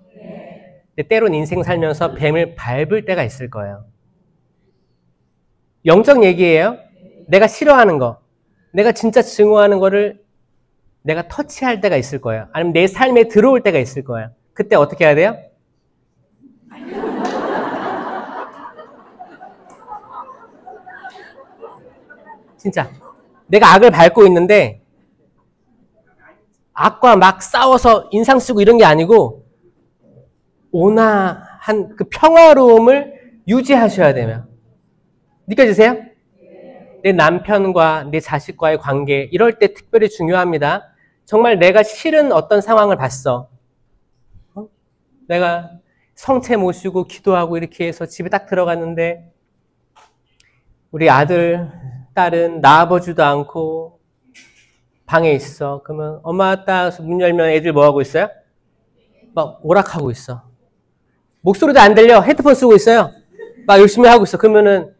근데 때론 인생 살면서 뱀을 밟을 때가 있을 거예요. 영적 얘기예요. 내가 싫어하는 거, 내가 진짜 증오하는 거를 내가 터치할 때가 있을 거예요. 아니면 내 삶에 들어올 때가 있을 거예요. 그때 어떻게 해야 돼요? 진짜 내가 악을 밟고 있는데 악과 막 싸워서 인상 쓰고 이런 게 아니고 온화한 그 평화로움을 유지하셔야 되면. 느껴지세요? 내 남편과 내 자식과의 관계 이럴 때 특별히 중요합니다. 정말 내가 싫은 어떤 상황을 봤어. 내가 성체 모시고 기도하고 이렇게 해서 집에 딱 들어갔는데 우리 아들, 딸은 나와보지도 않고 방에 있어. 그러면 엄마, 딸 문 열면 애들 뭐 하고 있어요? 막 오락하고 있어. 목소리도 안 들려. 헤드폰 쓰고 있어요. 막 열심히 하고 있어. 그러면은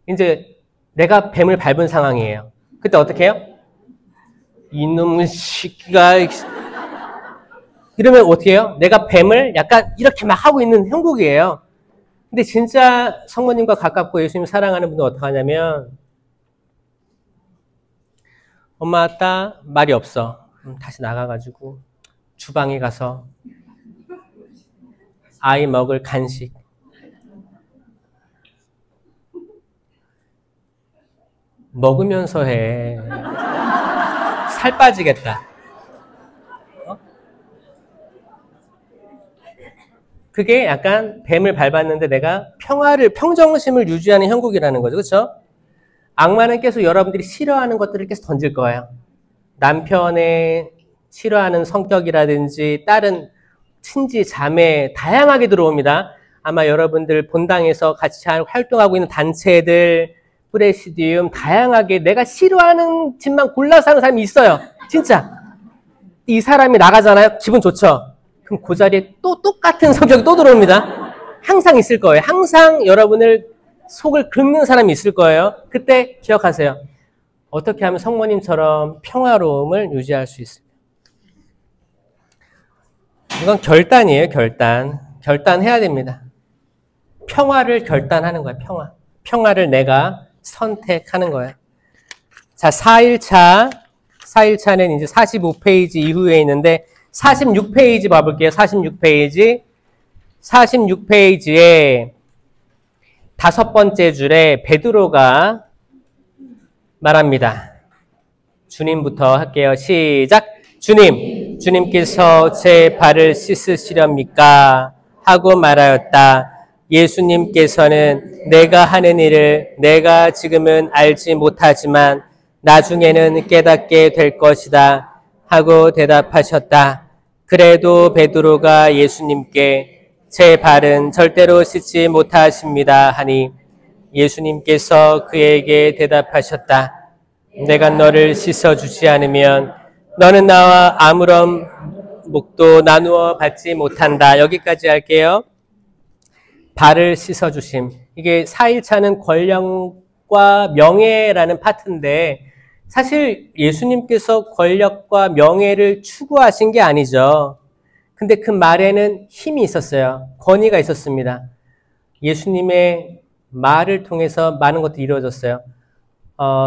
이제 내가 뱀을 밟은 상황이에요. 그때 어떻게 해요? 이놈의 새끼가 이러면 어떻게 해요? 내가 뱀을 약간 이렇게 막 하고 있는 형국이에요. 근데 진짜 성모님과 가깝고 예수님 사랑하는 분은 어떻게 하냐면 엄마, 아빠 말이 없어. 다시 나가가지고 주방에 가서 아이 먹을 간식 먹으면서 해. 살 빠지겠다. 그게 약간 뱀을 밟았는데 내가 평정심을 유지하는 형국이라는 거죠. 그렇죠? 악마는 계속 여러분들이 싫어하는 것들을 계속 던질 거예요. 남편의 싫어하는 성격이라든지 다른 친지, 자매 다양하게 들어옵니다. 아마 여러분들 본당에서 같이 활동하고 있는 단체들, 프레시디움 다양하게 내가 싫어하는 집만 골라서 하는 사람이 있어요. 진짜. 이 사람이 나가잖아요. 기분 좋죠? 그럼 그 자리에 또 똑같은 성격이 또 들어옵니다. 항상 있을 거예요. 항상 여러분을 속을 긁는 사람이 있을 거예요. 그때 기억하세요. 어떻게 하면 성모님처럼 평화로움을 유지할 수 있을까요? 이건 결단이에요. 결단해야 됩니다. 평화를 결단하는 거예요. 평화를 내가 선택하는 거예요. 자, 4일차는 이제 45페이지 이후에 있는데 46페이지 봐볼게요. 46페이지에 5번째 줄에 베드로가 말합니다. 주님부터 할게요. 시작! 주님께서 제 발을 씻으시렵니까? 하고 말하였다. 예수님께서는 내가 하는 일을 내가 지금은 알지 못하지만 나중에는 깨닫게 될 것이다. 하고 대답하셨다. 그래도 베드로가 예수님께 제 발은 절대로 씻지 못하십니다 하니 예수님께서 그에게 대답하셨다. 내가 너를 씻어주지 않으면 너는 나와 아무런 몫도 나누어 받지 못한다. 여기까지 할게요. 발을 씻어주심. 이게 4일차는 권력과 명예라는 파트인데 사실 예수님께서 권력과 명예를 추구하신 게 아니죠. 근데 그 말에는 힘이 있었어요. 권위가 있었습니다. 예수님의 말을 통해서 많은 것들이 이루어졌어요.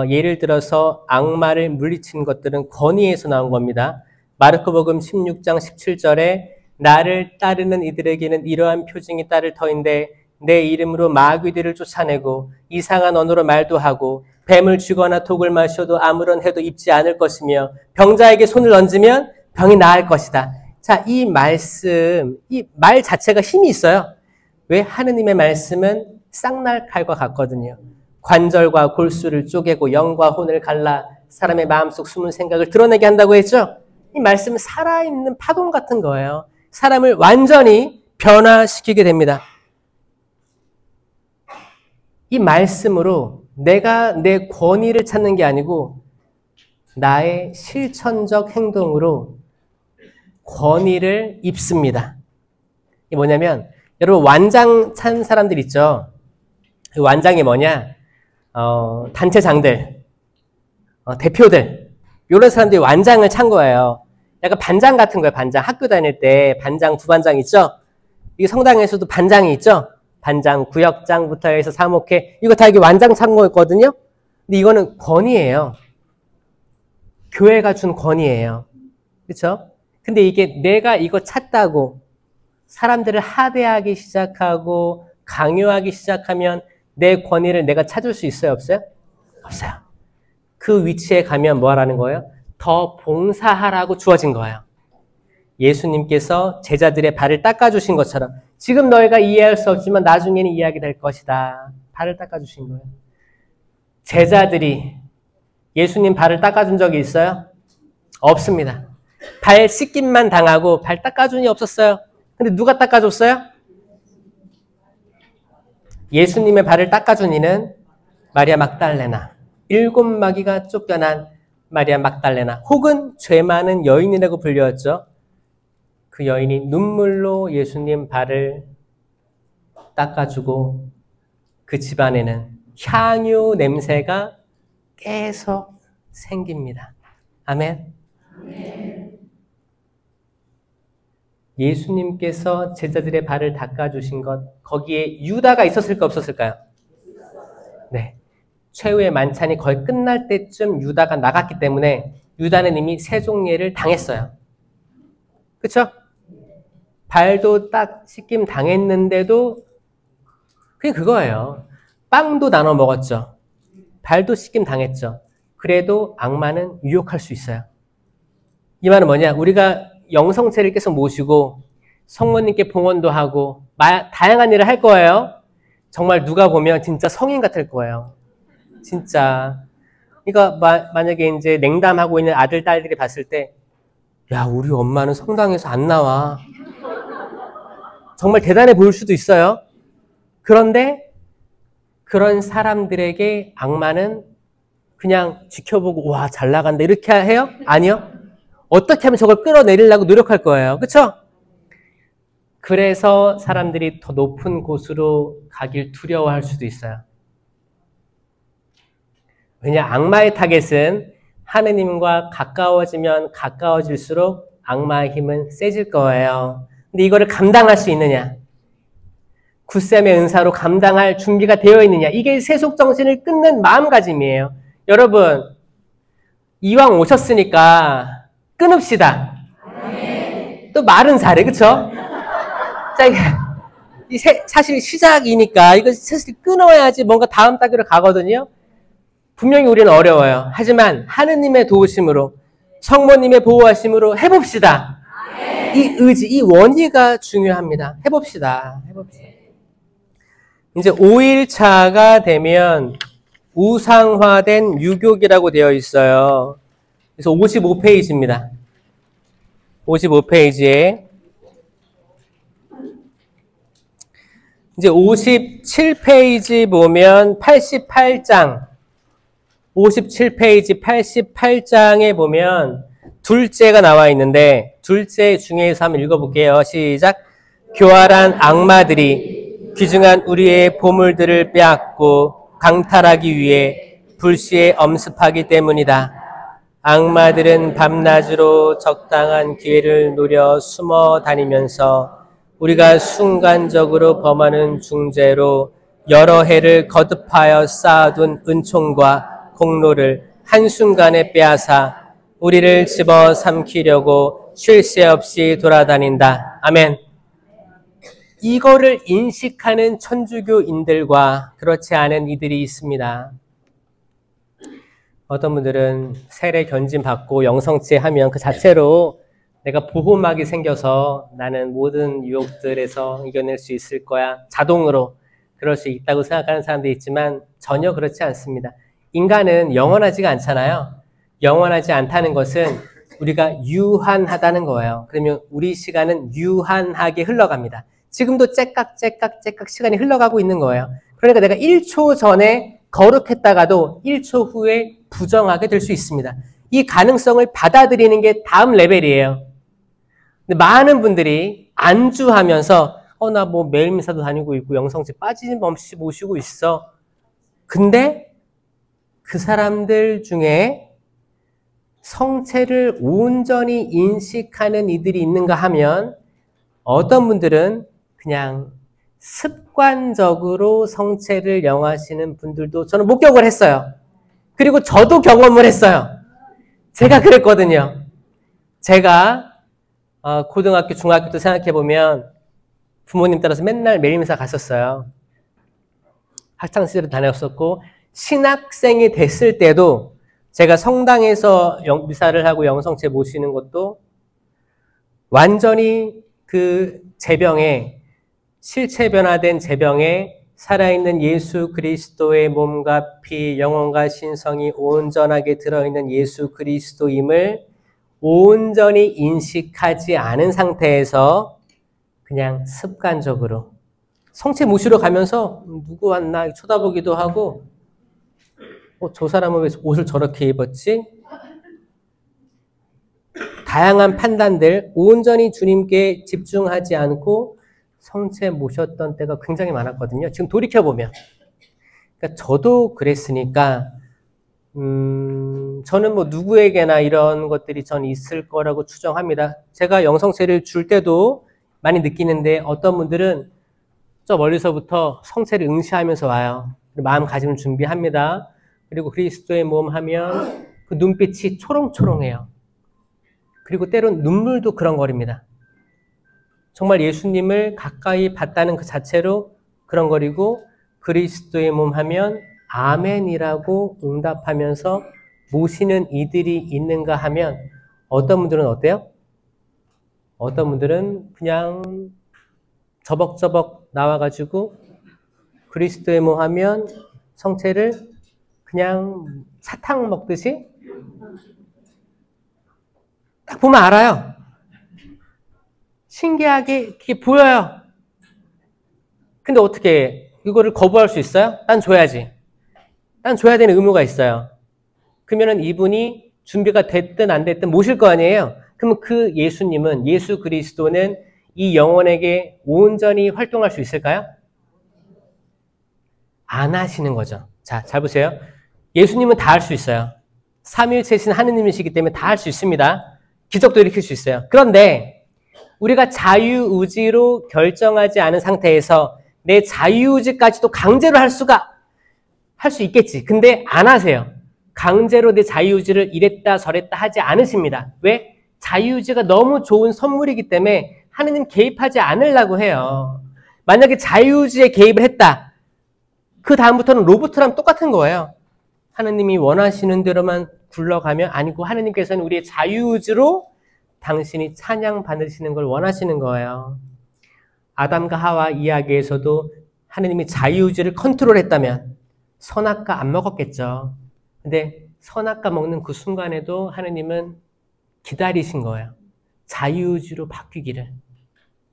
예를 들어서 악마를 물리친 것들은 권위에서 나온 겁니다. 마르코복음 16장 17절에 나를 따르는 이들에게는 이러한 표징이 따를 터인데 내 이름으로 마귀들을 쫓아내고 이상한 언어로 말도 하고 뱀을 쥐거나 독을 마셔도 아무런 해도 입지 않을 것이며 병자에게 손을 얹으면 병이 나을 것이다. 자, 이 말씀, 이 말 자체가 힘이 있어요. 왜? 하느님의 말씀은 쌍날칼과 같거든요. 관절과 골수를 쪼개고 영과 혼을 갈라 사람의 마음속 숨은 생각을 드러내게 한다고 했죠? 이 말씀은 살아있는 파동 같은 거예요. 사람을 완전히 변화시키게 됩니다. 이 말씀으로 내가 내 권위를 찾는 게 아니고 나의 실천적 행동으로 권위를 입습니다. 이게 뭐냐면 여러분 완장 찬 사람들 있죠? 그 완장이 뭐냐? 단체장들, 대표들 이런 사람들이 완장을 찬 거예요. 약간 반장 같은 거예요. 반장. 학교 다닐 때 반장, 부반장 있죠? 이 성당에서도 반장이 있죠? 반장, 구역장부터 해서 사목회, 이거 다 이게 완장 참고였거든요. 근데 이거는 권위예요. 교회가 준 권위예요. 그렇죠? 근데 이게 내가 이거 찾다고 사람들을 하대하기 시작하고 강요하기 시작하면 내 권위를 내가 찾을 수 있어요? 없어요? 없어요. 그 위치에 가면 뭐 하라는 거예요? 더 봉사하라고 주어진 거예요. 예수님께서 제자들의 발을 닦아주신 것처럼 지금 너희가 이해할 수 없지만 나중에는 이해하게 될 것이다. 발을 닦아주신 거예요. 제자들이 예수님 발을 닦아준 적이 있어요? 없습니다. 발 씻김만 당하고 발 닦아준 이 없었어요. 근데 누가 닦아줬어요? 예수님의 발을 닦아준 이는 마리아 막달레나, 7 마귀가 쫓겨난 마리아 막달레나, 혹은 죄 많은 여인이라고 불렸죠. 그 여인이 눈물로 예수님 발을 닦아주고 그 집안에는 향유 냄새가 계속 생깁니다. 아멘. 예수님께서 제자들의 발을 닦아주신 것, 거기에 유다가 있었을까 없었을까요? 네. 최후의 만찬이 거의 끝날 때쯤 유다가 나갔기 때문에 유다는 이미 세종례를 당했어요. 그쵸? 발도 딱 씻김 당했는데도 그냥 그거예요. 빵도 나눠 먹었죠. 발도 씻김 당했죠. 그래도 악마는 유혹할 수 있어요. 이 말은 뭐냐? 우리가 영성체를 계속 모시고 성모님께 봉헌도 하고 다양한 일을 할 거예요. 정말 누가 보면 진짜 성인 같을 거예요. 진짜. 그러니까 만약에 이제 냉담하고 있는 아들, 딸들이 봤을 때 야, 우리 엄마는 성당에서 안 나와. 정말 대단해 보일 수도 있어요. 그런데 그런 사람들에게 악마는 그냥 지켜보고 와, 잘 나간다 이렇게 해요? 아니요. 어떻게 하면 저걸 끌어내리려고 노력할 거예요. 그렇죠? 그래서 사람들이 더 높은 곳으로 가길 두려워할 수도 있어요. 왜냐, 악마의 타겟은 하느님과 가까워지면 가까워질수록 악마의 힘은 세질 거예요. 근데 이거를 감당할 수 있느냐? 굳셈의 은사로 감당할 준비가 되어 있느냐? 이게 세속정신을 끊는 마음가짐이에요. 여러분, 이왕 오셨으니까 끊읍시다. 또 말은 잘해, 그쵸? 자, 사실 시작이니까 이거 사실 끊어야지 뭔가 다음 단계로 가거든요. 분명히 우리는 어려워요. 하지만 하느님의 도우심으로, 성모님의 보호하심으로 해봅시다. 이 의지, 이 원의가 중요합니다. 해봅시다. 이제 5일차가 되면 우상화된 유교기라고 되어 있어요. 그래서 55페이지입니다. 55페이지에 이제 57페이지 보면 88장 57페이지 88장에 보면 둘째가 나와 있는데 둘째 중에서 한번 읽어볼게요. 시작. 교활한 악마들이 귀중한 우리의 보물들을 빼앗고 강탈하기 위해 불시에 엄습하기 때문이다. 악마들은 밤낮으로 적당한 기회를 노려 숨어 다니면서 우리가 순간적으로 범하는 중죄로 여러 해를 거듭하여 쌓아둔 은총과 공로를 한순간에 빼앗아 우리를 집어삼키려고 쉴 새 없이 돌아다닌다. 아멘. 이거를 인식하는 천주교인들과 그렇지 않은 이들이 있습니다. 어떤 분들은 세례 견진 받고 영성체 하면 그 자체로 내가 보호막이 생겨서 나는 모든 유혹들에서 이겨낼 수 있을 거야. 자동으로 그럴 수 있다고 생각하는 사람도 있지만 전혀 그렇지 않습니다. 인간은 영원하지가 않잖아요. 영원하지 않다는 것은 우리가 유한하다는 거예요. 그러면 우리 시간은 유한하게 흘러갑니다. 지금도 째깍 시간이 흘러가고 있는 거예요. 그러니까 내가 1초 전에 거룩했다가도 1초 후에 부정하게 될 수 있습니다. 이 가능성을 받아들이는 게 다음 레벨이에요. 근데 많은 분들이 안주하면서 나 뭐 매일 미사도 다니고 있고 영성체 빠짐없이 모시고 있어. 근데 그 사람들 중에 성체를 온전히 인식하는 이들이 있는가 하면 어떤 분들은 그냥 습관적으로 성체를 영하시는 분들도 저는 목격을 했어요. 그리고 저도 경험을 했어요. 제가 그랬거든요. 제가 고등학교, 중학교 때 생각해보면 부모님 따라서 맨날 매일미사 갔었어요. 학창시절에 다녔었고 신학생이 됐을 때도 제가 성당에서 미사를 하고 영성체 모시는 것도 완전히 그 제병에 실체 변화된 제병에 살아있는 예수 그리스도의 몸과 피, 영혼과 신성이 온전하게 들어있는 예수 그리스도임을 온전히 인식하지 않은 상태에서 그냥 습관적으로 성체 모시러 가면서 누구 왔나 쳐다보기도 하고 저 사람은 왜 옷을 저렇게 입었지? 다양한 판단들 온전히 주님께 집중하지 않고 성체 모셨던 때가 굉장히 많았거든요. 지금 돌이켜보면. 그러니까 저도 그랬으니까 저는 뭐 누구에게나 이런 것들이 전 있을 거라고 추정합니다. 제가 영성체를 줄 때도 많이 느끼는데 어떤 분들은 저 멀리서부터 성체를 응시하면서 와요. 마음가짐을 준비합니다. 그리고 그리스도의 몸 하면 그 눈빛이 초롱초롱해요. 그리고 때론 눈물도 그렁거립니다. 정말 예수님을 가까이 봤다는 그 자체로 그렁거리고 그리스도의 몸 하면 아멘이라고 응답하면서 모시는 이들이 있는가 하면 어떤 분들은 어때요? 어떤 분들은 그냥 저벅저벅 나와가지고 그리스도의 몸 하면 성체를 그냥 사탕 먹듯이 딱 보면 알아요. 신기하게 이렇게 보여요. 근데 어떻게 이거를 거부할 수 있어요? 난 줘야지. 난 줘야 되는 의무가 있어요. 그러면은 이분이 준비가 됐든 안 됐든 모실 거 아니에요. 그러면 그 예수님은, 예수 그리스도는 이 영혼에게 온전히 활동할 수 있을까요? 안 하시는 거죠. 자, 잘 보세요. 예수님은 다 할 수 있어요. 삼위일체신 하느님이시기 때문에 다 할 수 있습니다. 기적도 일으킬 수 있어요. 그런데 우리가 자유의지로 결정하지 않은 상태에서 내 자유의지까지도 강제로 할 수 있겠지. 근데 안 하세요. 강제로 내 자유의지를 이랬다 저랬다 하지 않으십니다. 왜? 자유의지가 너무 좋은 선물이기 때문에 하느님 개입하지 않으려고 해요. 만약에 자유의지에 개입을 했다. 그 다음부터는 로봇이랑 똑같은 거예요. 하느님이 원하시는 대로만 굴러가면 아니고 하느님께서는 우리의 자유의지로 당신이 찬양 받으시는 걸 원하시는 거예요. 아담과 하와 이야기에서도 하느님이 자유의지를 컨트롤했다면 선악과 안 먹었겠죠. 근데 선악과 먹는 그 순간에도 하느님은 기다리신 거예요. 자유의지로 바뀌기를.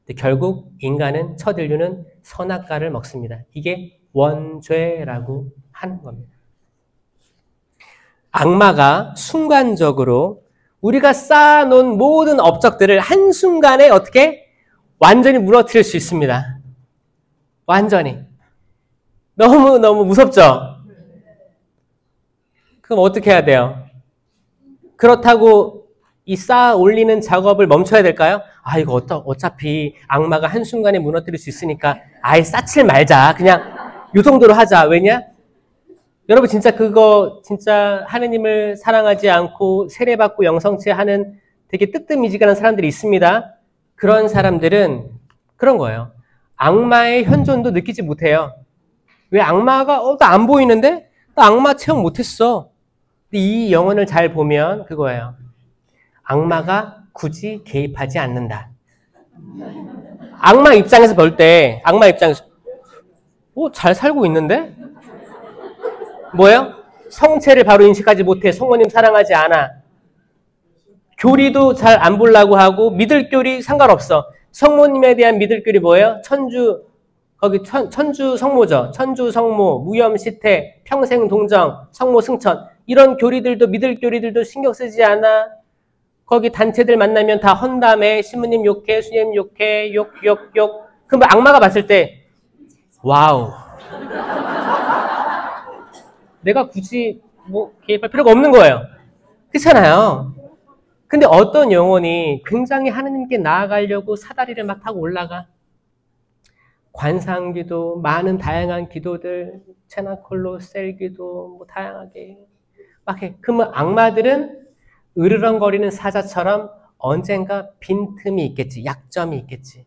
근데 결국 인간은, 첫 인류는 선악과를 먹습니다. 이게 원죄라고 하는 겁니다. 악마가 순간적으로 우리가 쌓아놓은 모든 업적들을 한순간에 어떻게 완전히 무너뜨릴 수 있습니다. 완전히. 너무너무 무섭죠? 그럼 어떻게 해야 돼요? 그렇다고 이 쌓아 올리는 작업을 멈춰야 될까요? 이거 어차피 악마가 한순간에 무너뜨릴 수 있으니까 아예 쌓칠 말자. 그냥 이 정도로 하자. 왜냐? 여러분 진짜 하느님을 사랑하지 않고 세례받고 영성체 하는 되게 뜨뜻미지근한 사람들이 있습니다. 그런 사람들은 그런 거예요. 악마의 현존도 느끼지 못해요. 왜? 악마가 나 안 보이는데? 나 악마 체험 못했어. 근데 이 영혼을 잘 보면 그거예요. 악마가 굳이 개입하지 않는다. 악마 입장에서 볼 때, 잘 살고 있는데? 뭐예요? 성체를 바로 인식하지 못해. 성모님 사랑하지 않아. 교리도 잘 안 보려고 하고 믿을 교리 상관없어. 성모님에 대한 믿을 교리 뭐예요? 천주 성모죠. 천주 성모, 무염 시태, 평생 동정, 성모 승천. 이런 교리들도 믿을 교리들도 신경 쓰지 않아. 거기 단체들 만나면 다 헌담해. 신부님 욕해, 수녀님 욕해, 욕. 그럼 악마가 봤을 때 와우. 내가 굳이 개입할 필요가 없는 거예요. 그렇잖아요. 근데 어떤 영혼이 굉장히 하느님께 나아가려고 사다리를 막 타고 올라가. 관상기도, 많은 다양한 기도들, 체나콜로, 셀기도, 뭐 다양하게 막 해. 그러면 악마들은 으르렁거리는 사자처럼 언젠가 빈틈이 있겠지, 약점이 있겠지.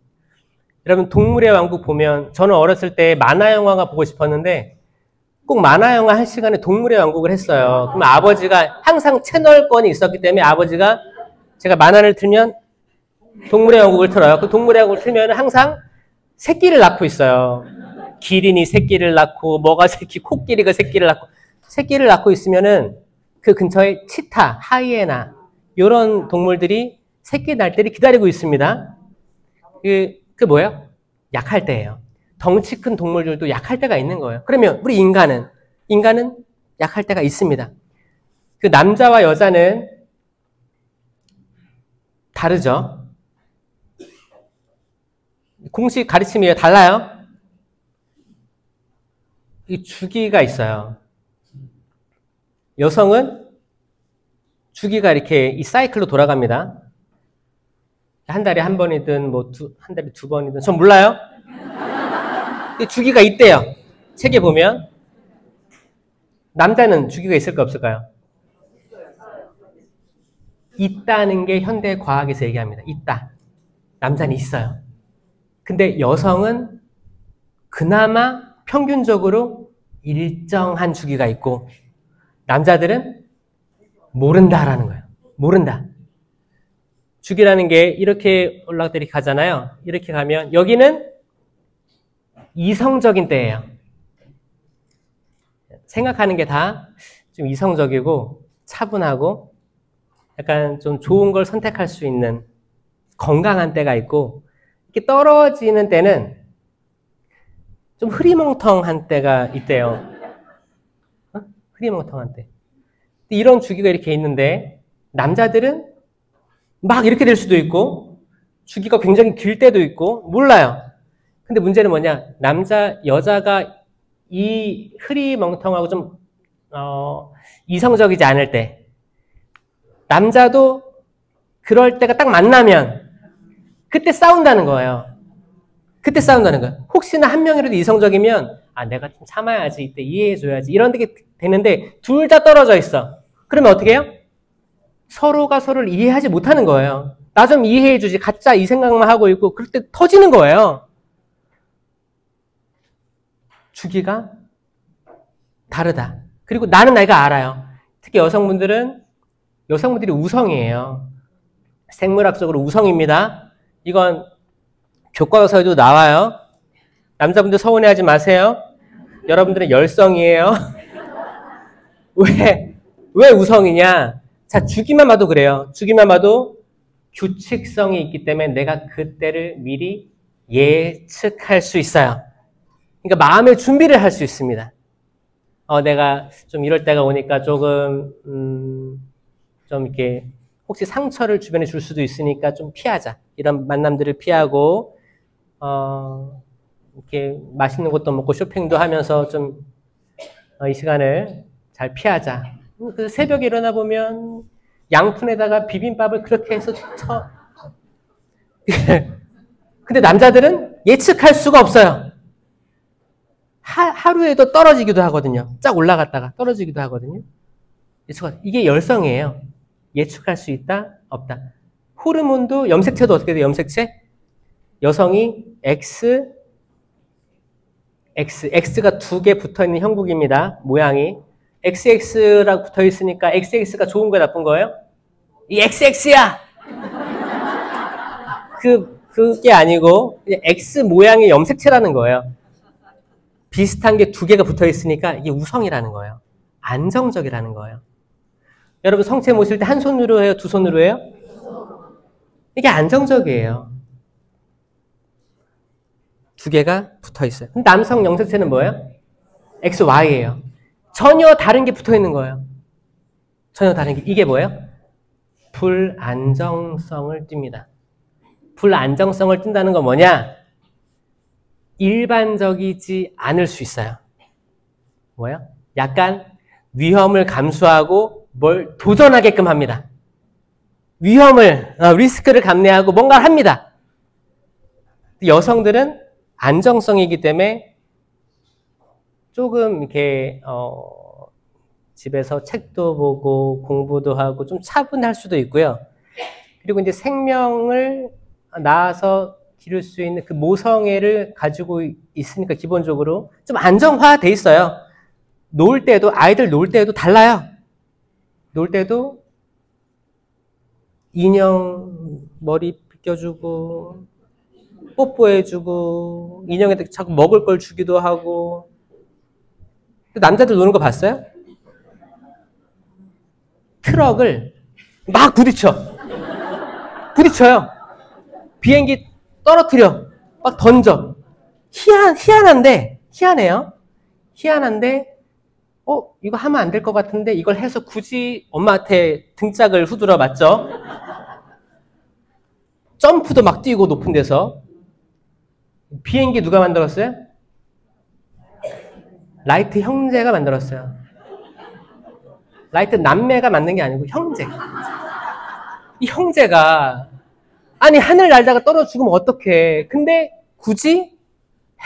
여러분 동물의 왕국 보면 저는 어렸을 때 만화 영화가 보고 싶었는데 꼭 만화 영화 한 시간에 동물의 왕국을 했어요. 그러면 아버지가 항상 채널권이 있었기 때문에 아버지가 제가 만화를 틀면 동물의 왕국을 틀어요. 그 동물의 왕국을 틀면 항상 새끼를 낳고 있어요. 기린이 새끼를 낳고 뭐가 새끼, 코끼리가 새끼를 낳고 새끼를 낳고 있으면은 그 근처에 치타, 하이에나 이런 동물들이 새끼 날 때를 기다리고 있습니다. 그 뭐예요? 약할 때예요. 덩치 큰 동물들도 약할 때가 있는 거예요. 그러면 우리 인간은 약할 때가 있습니다. 그 남자와 여자는 다르죠. 공식 가르침이 달라요. 이 주기가 있어요. 여성은 주기가 이렇게 이 사이클로 돌아갑니다. 한 달에 한 번이든 뭐 한 달에 두 번이든 전 몰라요. 주기가 있대요. 책에 보면 남자는 주기가 있을까 없을까요? 있다는 게 현대 과학에서 얘기합니다. 있다. 남자는 있어요. 근데 여성은 그나마 평균적으로 일정한 주기가 있고 남자들은 모른다라는 거예요. 모른다. 주기라는 게 이렇게 올라가 가잖아요. 이렇게 가면 여기는 이성적인 때예요. 생각하는 게 다 좀 이성적이고 차분하고 약간 좀 좋은 걸 선택할 수 있는 건강한 때가 있고 이렇게 떨어지는 때는 좀 흐리멍텅한 때가 있대요. 흐리멍텅한 때. 이런 주기가 이렇게 있는데 남자들은 막 이렇게 될 수도 있고 주기가 굉장히 길 때도 있고 몰라요. 근데 문제는 뭐냐? 여자가 이 흐리멍텅하고 좀 이성적이지 않을 때 남자도 그럴 때가 딱 만나면 그때 싸운다는 거예요. 그때 싸운다는 거예요. 혹시나 한 명이라도 이성적이면 내가 좀 참아야지, 이때 이해해줘야지 이런 게 되는데 둘 다 떨어져 있어. 그러면 어떻게 해요? 서로가 서로를 이해하지 못하는 거예요. 나 좀 이해해주지, 가짜 이 생각만 하고 있고 그럴 때 터지는 거예요. 주기가 다르다. 그리고 나는 내가 알아요. 특히 여성분들이 우성이에요. 생물학적으로 우성입니다. 이건 교과서에도 나와요. 남자분들 서운해하지 마세요. 여러분들은 열성이에요. 왜 우성이냐? 자, 주기만 봐도 그래요. 주기만 봐도 규칙성이 있기 때문에 내가 그때를 미리 예측할 수 있어요. 그러니까 마음의 준비를 할 수 있습니다. 내가 좀 이럴 때가 오니까 조금 좀 이렇게 혹시 상처를 주변에 줄 수도 있으니까 좀 피하자. 이런 만남들을 피하고 이렇게 맛있는 것도 먹고 쇼핑도 하면서 좀 이 시간을 잘 피하자. 그 새벽에 일어나 보면 양푼에다가 비빔밥을 그렇게 해서 근데 남자들은 예측할 수가 없어요. 하루에도 떨어지기도 하거든요. 쫙 올라갔다가 떨어지기도 하거든요. 이게 열성이에요. 예측할 수 있다? 없다. 호르몬도 염색체도 어떻게 돼요? 염색체? 여성이 X가 두 개 붙어있는 형국입니다. 모양이. XX라고 붙어있으니까 XX가 좋은 거야, 나쁜 거예요? 이 XX야! 그게 아니고 그냥 X 모양의 염색체라는 거예요. 비슷한 게 두 개가 붙어있으니까 이게 우성이라는 거예요. 안정적이라는 거예요. 여러분 성체 모실 때 한 손으로 해요? 두 손으로 해요? 이게 안정적이에요. 두 개가 붙어있어요. 남성 염색체는 뭐예요? XY예요. 전혀 다른 게 붙어있는 거예요. 전혀 다른 게. 이게 뭐예요? 불안정성을 띱니다. 불안정성을 띈다는 건 뭐냐? 일반적이지 않을 수 있어요. 뭐예요? 약간 위험을 감수하고 뭘 도전하게끔 합니다. 리스크를 감내하고 뭔가를 합니다. 여성들은 안정성이기 때문에 조금 이렇게 집에서 책도 보고 공부도 하고 좀 차분할 수도 있고요. 그리고 이제 생명을 낳아서 기를 수 있는 그 모성애를 가지고 있으니까 기본적으로 좀 안정화돼 있어요. 놀 때도, 아이들 놀 때도 달라요. 놀 때도 인형 머리 빗겨주고 뽀뽀해주고 인형한테 자꾸 먹을 걸 주기도 하고. 남자들 노는 거 봤어요? 트럭을 막 부딪혀요. 비행기 떨어뜨려. 막 던져. 희한해요. 희한한데, 이거 하면 안 될 것 같은데, 이걸 해서 굳이 엄마한테 등짝을 후들어 맞죠? 점프도 막 뛰고 높은 데서. 비행기 누가 만들었어요? 라이트 형제가 만들었어요. 라이트 남매가 만든 게 아니고 형제. 이 형제가 아니 하늘 날다가 떨어져 죽으면 어떡해. 근데 굳이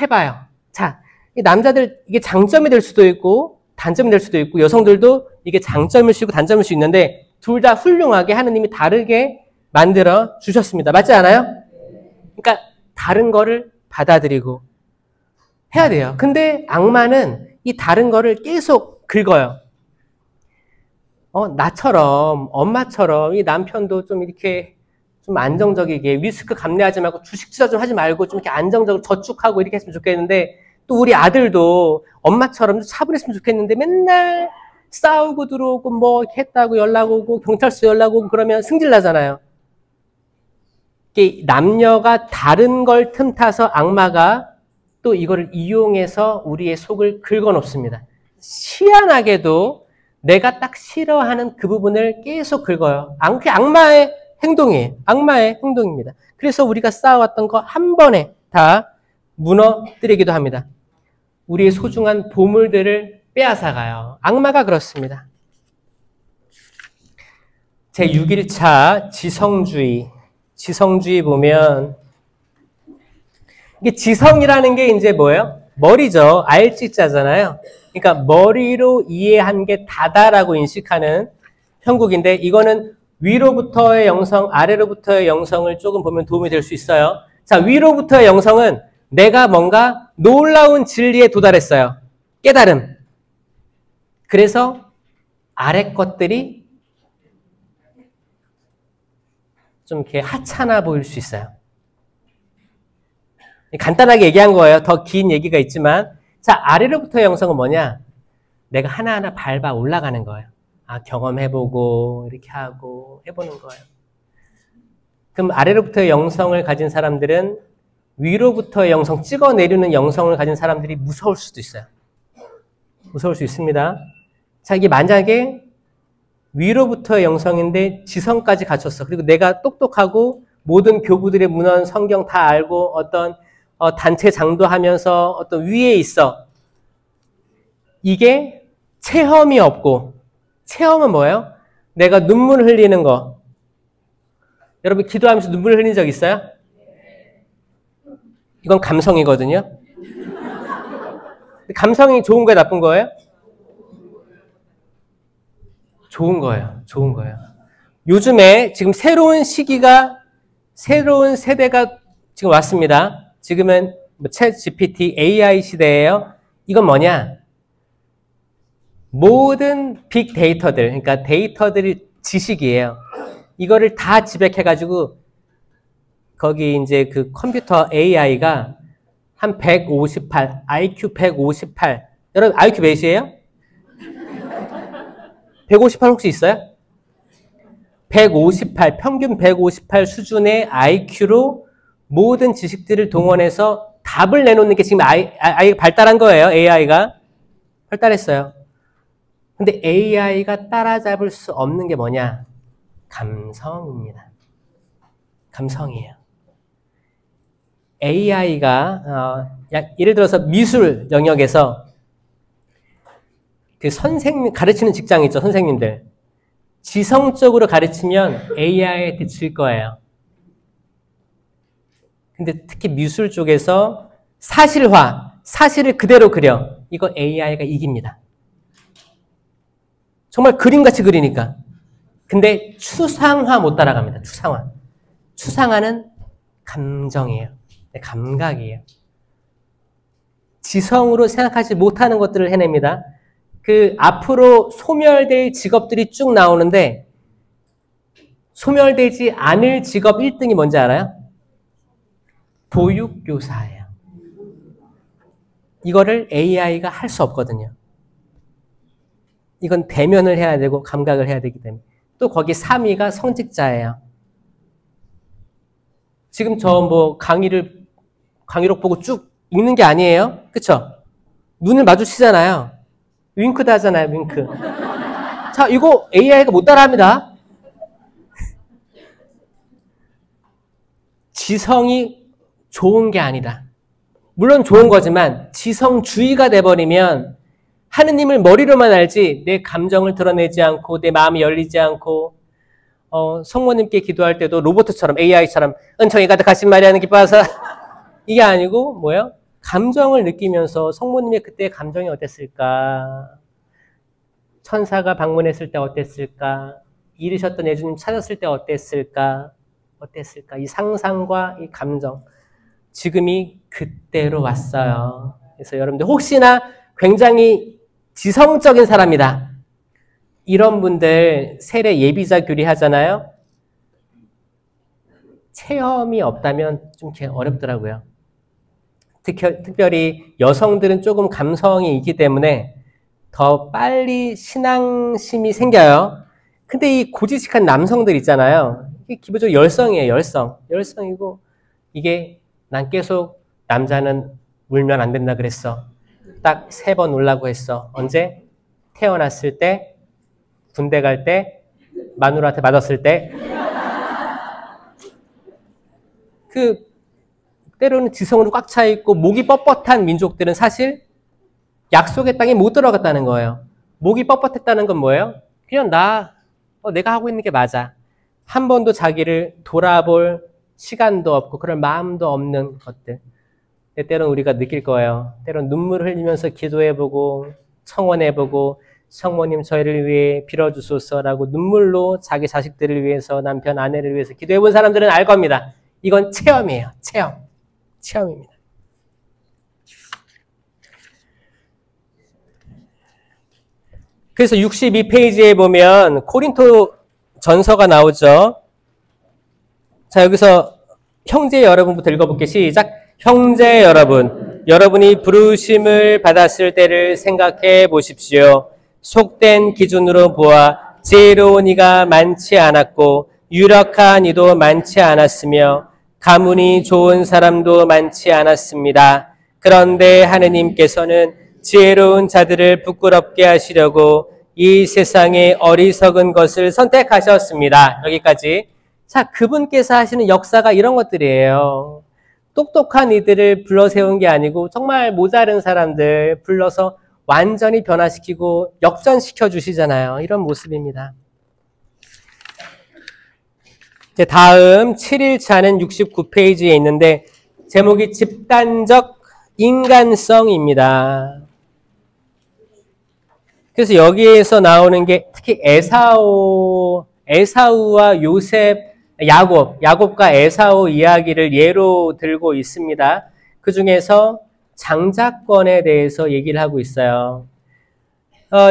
해봐요. 자, 이 남자들 이게 장점이 될 수도 있고 단점이 될 수도 있고 여성들도 이게 장점일 수 있고 단점일 수 있는데 둘 다 훌륭하게 하느님이 다르게 만들어 주셨습니다. 맞지 않아요? 그러니까 다른 거를 받아들이고 해야 돼요. 근데 악마는 이 다른 거를 계속 긁어요. 나처럼 엄마처럼 이 남편도 좀 이렇게 좀 안정적이게 리스크 감내하지 말고 주식 투자 좀 하지 말고 좀 이렇게 안정적으로 저축하고 이렇게 했으면 좋겠는데 또 우리 아들도 엄마처럼 차분했으면 좋겠는데 맨날 싸우고 들어오고 뭐 이렇게 했다고 연락 오고 경찰서 연락 오고 그러면 승질 나잖아요. 이게 남녀가 다른 걸 틈타서 악마가 또 이거를 이용해서 우리의 속을 긁어놓습니다. 희한하게도 내가 딱 싫어하는 그 부분을 계속 긁어요. 그게 악마의 행동이에요. 악마의 행동입니다. 그래서 우리가 쌓아왔던 거 한 번에 다 무너뜨리기도 합니다. 우리의 소중한 보물들을 빼앗아가요. 악마가 그렇습니다. 제6일차 지성주의 보면 이게 지성이라는 게 이제 뭐예요? 머리죠. 알지자잖아요. 그러니까 머리로 이해한 게 다다라고 인식하는 형국인데 이거는 위로부터의 영성, 아래로부터의 영성을 조금 보면 도움이 될 수 있어요. 자, 위로부터의 영성은 내가 뭔가 놀라운 진리에 도달했어요. 깨달음. 그래서 아래 것들이 좀 이렇게 하찮아 보일 수 있어요. 간단하게 얘기한 거예요. 더 긴 얘기가 있지만. 자, 아래로부터의 영성은 뭐냐? 내가 하나하나 밟아 올라가는 거예요. 경험해보고, 이렇게 하고, 해보는 거예요. 그럼 아래로부터의 영성을 가진 사람들은 위로부터의 영성, 찍어내리는 영성을 가진 사람들이 무서울 수도 있어요. 무서울 수 있습니다. 자, 이게 만약에 위로부터의 영성인데 지성까지 갖췄어. 그리고 내가 똑똑하고 모든 교부들의 문헌, 성경 다 알고 어떤 단체 장도하면서 어떤 위에 있어. 이게 체험이 없고, 체험은 뭐예요? 내가 눈물 흘리는 거. 여러분 기도하면서 눈물 흘린 적 있어요? 이건 감성이거든요. 감성이 좋은 거예요, 나쁜 거예요? 좋은 거예요. 좋은 거예요. 요즘에 지금 새로운 세대가 지금 왔습니다. 지금은 챗 GPT, AI 시대예요. 이건 뭐냐? 모든 빅데이터들, 그러니까 데이터들이 지식이에요. 이거를 다 집약해가지고 거기 이제 그 컴퓨터 AI가 한 158, IQ 158. 여러분 IQ 몇이에요? 158 혹시 있어요? 158, 평균 158 수준의 IQ로 모든 지식들을 동원해서 답을 내놓는 게 지금 아이가 발달한 거예요. AI가. 발달했어요. 근데 AI가 따라잡을 수 없는 게 뭐냐? 감성입니다. 감성이에요. AI가 예를 들어서 미술 영역에서 그 선생님 가르치는 직장 있죠, 선생님들. 지성적으로 가르치면 AI한테 질 거예요. 근데 특히 미술 쪽에서 사실화, 사실을 그대로 그려. 이거 AI가 이깁니다. 정말 그림같이 그리니까. 근데 추상화 못 따라갑니다. 추상화. 추상화는 감정이에요. 감각이에요. 지성으로 생각하지 못하는 것들을 해냅니다. 그 앞으로 소멸될 직업들이 쭉 나오는데 소멸되지 않을 직업 1등이 뭔지 알아요? 보육교사예요. 이거를 AI가 할 수 없거든요. 이건 대면을 해야 되고 감각을 해야 되기 때문에. 또 거기 3위가 성직자예요. 지금 저 뭐 강의록 보고 쭉 읽는 게 아니에요? 그쵸? 눈을 마주치잖아요. 윙크도 하잖아요, 윙크. 자, 이거 AI가 못 따라합니다. 지성이 좋은 게 아니다. 물론 좋은 거지만 지성주의가 돼버리면 하느님을 머리로만 알지 내 감정을 드러내지 않고 내 마음이 열리지 않고 성모님께 기도할 때도 로봇처럼 AI처럼 은총이 가득하신 마리아는 기뻐하사 이게 아니고 뭐예요? 감정을 느끼면서 성모님의 그때의 감정이 어땠을까? 천사가 방문했을 때 어땠을까? 잃으셨던 예수님 찾았을 때 어땠을까? 어땠을까? 이 상상과 이 감정 지금이 그때로 왔어요. 그래서 여러분들 혹시나 굉장히 지성적인 사람이다. 이런 분들 세례 예비자 교리 하잖아요. 체험이 없다면 좀 어렵더라고요. 특별히 여성들은 조금 감성이 있기 때문에 더 빨리 신앙심이 생겨요. 근데 이 고지식한 남성들 있잖아요. 이게 기본적으로 열성이에요. 열성이고 이게 난 계속 남자는 울면 안 된다 그랬어. 딱 3번 울라고 했어. 언제? 태어났을 때, 군대 갈 때, 마누라한테 맞았을 때. 때로는 지성으로 꽉 차 있고 목이 뻣뻣한 민족들은 사실 약속의 땅에 못 들어갔다는 거예요. 목이 뻣뻣했다는 건 뭐예요? 그냥 내가 하고 있는 게 맞아. 한 번도 자기를 돌아볼 시간도 없고 그럴 마음도 없는 것들. 때로는 우리가 느낄 거예요. 때로는 눈물을 흘리면서 기도해보고 청원해보고 성모님 저희를 위해 빌어주소서라고 눈물로 자기 자식들을 위해서 남편 아내를 위해서 기도해본 사람들은 알 겁니다. 이건 체험이에요. 체험입니다. 그래서 62페이지에 보면 고린토 전서가 나오죠. 자, 여기서 형제 여러분부터 읽어볼게요. 시작. 형제 여러분, 여러분이 부르심을 받았을 때를 생각해 보십시오. 속된 기준으로 보아 지혜로운 이가 많지 않았고 유력한 이도 많지 않았으며 가문이 좋은 사람도 많지 않았습니다. 그런데 하느님께서는 지혜로운 자들을 부끄럽게 하시려고 이 세상의 어리석은 것을 선택하셨습니다. 여기까지. 자, 그분께서 하시는 역사가 이런 것들이에요. 똑똑한 이들을 불러 세운 게 아니고 정말 모자른 사람들 불러서 완전히 변화시키고 역전시켜 주시잖아요. 이런 모습입니다. 이제 다음 7일차는 69페이지에 있는데 제목이 집단적 인간성입니다. 그래서 여기에서 나오는 게 특히 에사우와 요셉, 야곱과 에사우 이야기를 예로 들고 있습니다. 그 중에서 장자권에 대해서 얘기를 하고 있어요.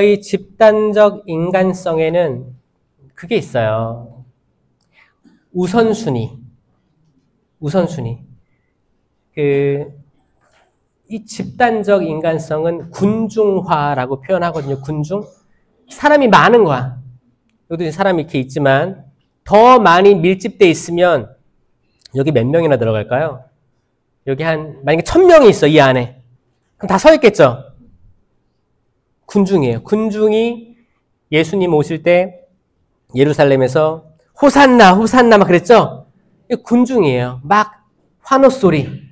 이 집단적 인간성에는 그게 있어요. 우선순위. 이 집단적 인간성은 군중화라고 표현하거든요. 군중. 사람이 많은 거야. 여기도 사람이 이렇게 있지만 더 많이 밀집돼 있으면 여기 몇 명이나 들어갈까요? 여기 만약에 1000명이 있어, 이 안에. 그럼 다 서 있겠죠? 군중이에요. 군중이 예수님 오실 때 예루살렘에서 호산나, 호산나 막 그랬죠? 군중이에요. 막 환호 소리.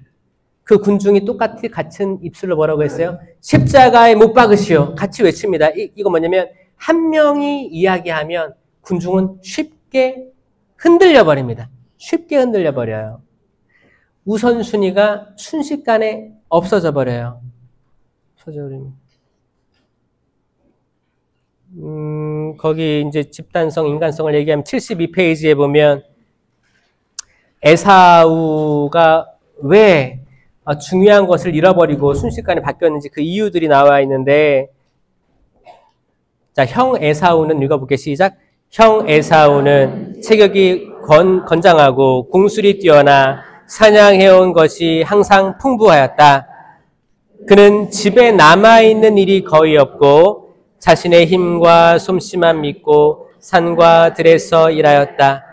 그 군중이 똑같이 같은 입술로 뭐라고 했어요? 십자가에 못 박으시오. 같이 외칩니다. 이거 뭐냐면 한 명이 이야기하면 군중은 쉽게 흔들려 버립니다. 쉽게 흔들려 버려요. 우선순위가 순식간에 없어져 버려요. 거기 이제 집단성, 인간성을 얘기하면 72페이지에 보면 에사우가 왜 중요한 것을 잃어버리고 순식간에 바뀌었는지 그 이유들이 나와 있는데, 자, 형 에사우는 읽어볼게요. 시작. 형 에사우는 체격이 건장하고 궁술이 뛰어나 사냥해온 것이 항상 풍부하였다. 그는 집에 남아있는 일이 거의 없고 자신의 힘과 솜씨만 믿고 산과 들에서 일하였다.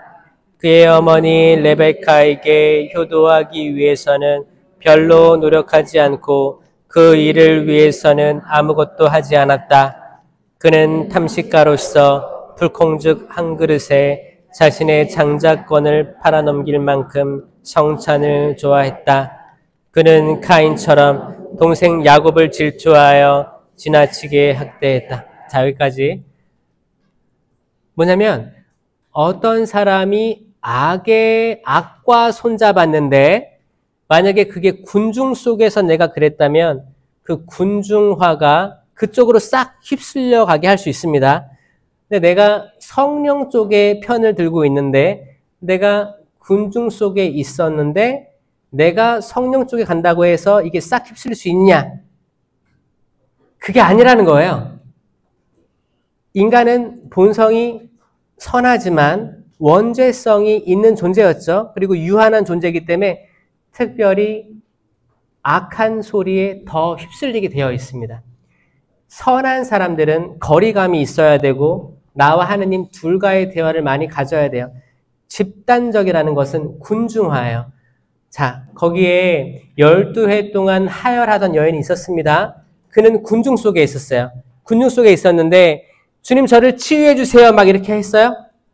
그의 어머니 레베카에게 효도하기 위해서는 별로 노력하지 않고 그 일을 위해서는 아무것도 하지 않았다. 그는 탐식가로서 불콩죽 한 그릇에 자신의 장자권을 팔아넘길 만큼 성찬을 좋아했다. 그는 카인처럼 동생 야곱을 질투하여 지나치게 학대했다. 자, 여기까지. 뭐냐면 어떤 사람이 악과 손잡았는데 만약에 그게 군중 속에서 내가 그랬다면 그 군중화가 그쪽으로 싹 휩쓸려 가게 할 수 있습니다. 근데 내가 성령 쪽의 편을 들고 있는데 내가 군중 속에 있었는데 내가 성령 쪽에 간다고 해서 이게 싹 휩쓸릴 수 있냐? 그게 아니라는 거예요. 인간은 본성이 선하지만 원죄성이 있는 존재였죠. 그리고 유한한 존재이기 때문에 특별히 악한 소리에 더 휩쓸리게 되어 있습니다. 선한 사람들은 거리감이 있어야 되고 나와 하느님 둘과의 대화를 많이 가져야 돼요. 집단적이라는 것은 군중화예요. 자, 거기에 12해 동안 하혈하던 여인이 있었습니다. 그는 군중 속에 있었어요. 군중 속에 있었는데 주님 저를 치유해 주세요 막 이렇게 했어요?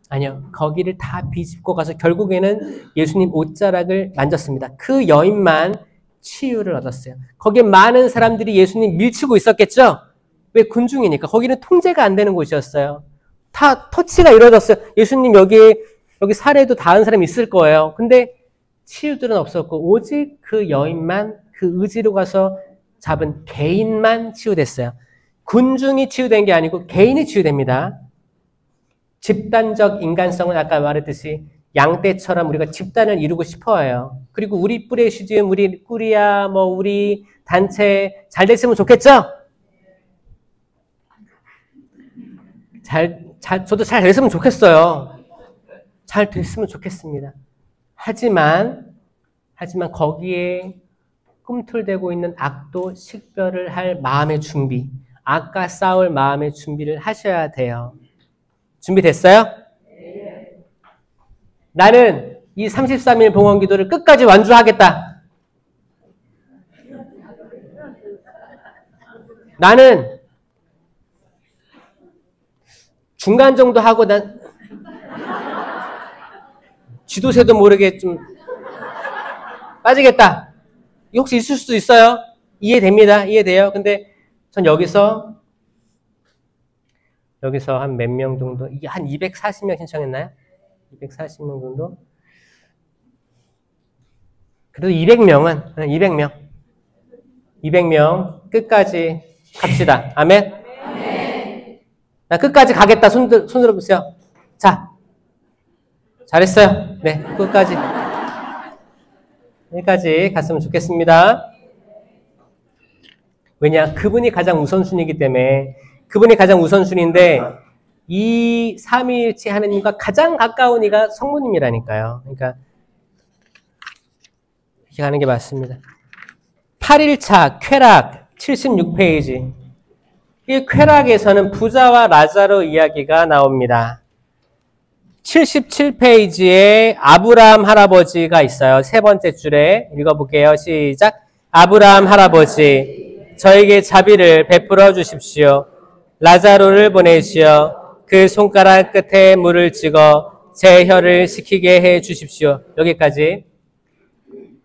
아니요. 거기를 다 비집고 가서 결국에는 예수님 옷자락을 만졌습니다. 그 여인만 치유를 얻었어요. 거기에 많은 사람들이 예수님 밀치고 있었겠죠? 왜? 군중이니까. 거기는 통제가 안 되는 곳이었어요. 다 터치가 이루어졌어요. 예수님 여기 살해도 닿은 사람이 있을 거예요. 근데 치유들은 없었고 오직 그 여인만 그 의지로 가서 잡은 개인만 치유됐어요. 군중이 치유된 게 아니고 개인이 치유됩니다. 집단적 인간성은 아까 말했듯이 양떼처럼 우리가 집단을 이루고 싶어 해요. 그리고 우리 뿔의 시디움, 우리 꾸리야, 우리 단체 잘 됐으면 좋겠죠? 저도 잘 됐으면 좋겠어요. 잘 됐으면 좋겠습니다. 하지만 거기에 꿈틀대고 있는 악도 식별을 할 마음의 준비, 악과 싸울 마음의 준비를 하셔야 돼요. 준비됐어요? 네. 나는 이 33일 봉헌 기도를 끝까지 완주하겠다. 나는 중간 정도 하고 난 쥐도새도 모르게 좀 빠지겠다. 혹시 있을 수도 있어요. 이해됩니다. 이해돼요. 근데 전 여기서 한 몇 명 정도, 이게 한 240명 신청했나요? 240명 정도? 그래도 200명 끝까지 갑시다. 아멘? 나 끝까지 가겠다. 손 들어보세요. 자, 잘했어요. 네, 끝까지. 여기까지 갔으면 좋겠습니다. 왜냐? 그분이 가장 우선순위이기 때문에. 그분이 가장 우선순위인데 이 삼위일체 하느님과 가장 가까운 이가 성모님이라니까요. 그러니까 이렇게 가는 게 맞습니다. 8일차 쾌락 76페이지. 이 쾌락에서는 부자와 라자로 이야기가 나옵니다. 77페이지에 아브라함 할아버지가 있어요. 세 번째 줄에 읽어볼게요. 시작. 아브라함 할아버지, 저에게 자비를 베풀어 주십시오. 라자로를 보내시어 그 손가락 끝에 물을 찍어 제 혀를 식히게 해 주십시오. 여기까지.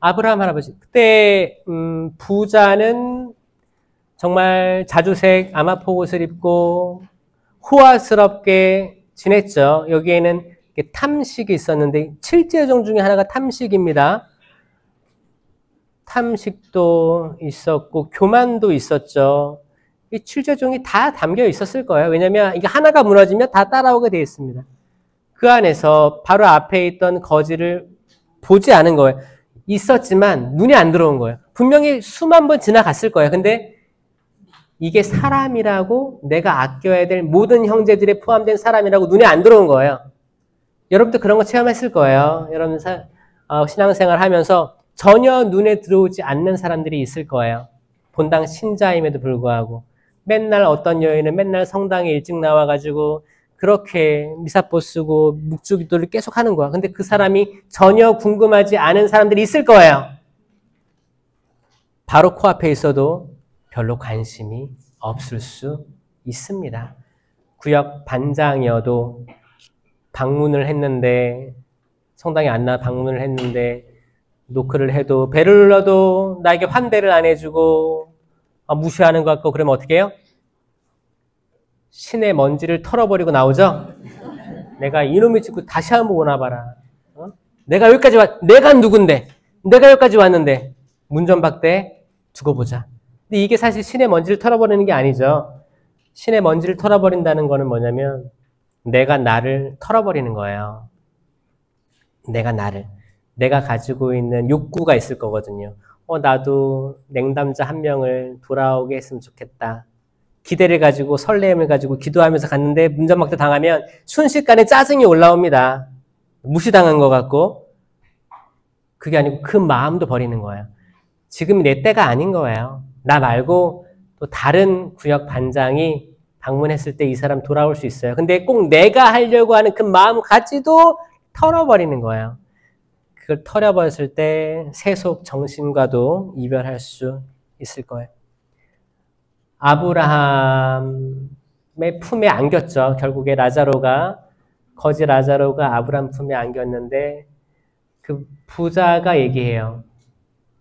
아브라함 할아버지. 그때 부자는 정말 자주색 아마포 옷을 입고 호화스럽게 지냈죠. 여기에는 탐식이 있었는데 7제종 중에 하나가 탐식입니다. 탐식도 있었고 교만도 있었죠. 이 7죄종이 다 담겨 있었을 거예요. 왜냐하면 이게 하나가 무너지면 다 따라오게 되어 있습니다. 그 안에서 바로 앞에 있던 거지를 보지 않은 거예요. 있었지만 눈에 안 들어온 거예요. 분명히 수만 번 지나갔을 거예요. 근데 이게 사람이라고, 내가 아껴야 될 모든 형제들에 포함된 사람이라고 눈에 안 들어온 거예요. 여러분도 그런 거 체험했을 거예요. 여러분 신앙생활 하면서 전혀 눈에 들어오지 않는 사람들이 있을 거예요. 본당 신자임에도 불구하고 맨날 어떤 여인은 맨날 성당에 일찍 나와가지고 그렇게 미사포 쓰고 묵주기도를 계속 하는 거야. 근데 그 사람이 전혀 궁금하지 않은 사람들이 있을 거예요. 바로 코앞에 있어도 별로 관심이 없을 수 있습니다. 구역 반장이어도 방문을 했는데, 성당에 안 나와 방문을 했는데 노크를 해도 배를 눌러도 나에게 환대를 안 해주고 무시하는 것 같고, 그러면 어떻게 해요? 신의 먼지를 털어버리고 나오죠? 내가 이놈의 짓고 다시 한번 오나봐라. 내가 여기까지 내가 누군데? 내가 여기까지 왔는데 문전박대 두고 보자. 근데 이게 사실 신의 먼지를 털어버리는 게 아니죠. 신의 먼지를 털어버린다는 거는 뭐냐면 내가 나를 털어버리는 거예요. 내가 가지고 있는 욕구가 있을 거거든요. 나도 냉담자 한 명을 돌아오게 했으면 좋겠다. 기대를 가지고 설렘을 가지고 기도하면서 갔는데 문전박대 당하면 순식간에 짜증이 올라옵니다. 무시당한 것 같고. 그게 아니고 그 마음도 버리는 거예요. 지금 내 때가 아닌 거예요. 나 말고 또 다른 구역 반장이 방문했을 때 이 사람 돌아올 수 있어요. 근데 꼭 내가 하려고 하는 그 마음까지도 털어버리는 거예요. 그걸 털어버렸을 때 세속 정신과도 이별할 수 있을 거예요. 아브라함의 품에 안겼죠. 결국에 거지 라자로가 아브라함 품에 안겼는데 그 부자가 얘기해요.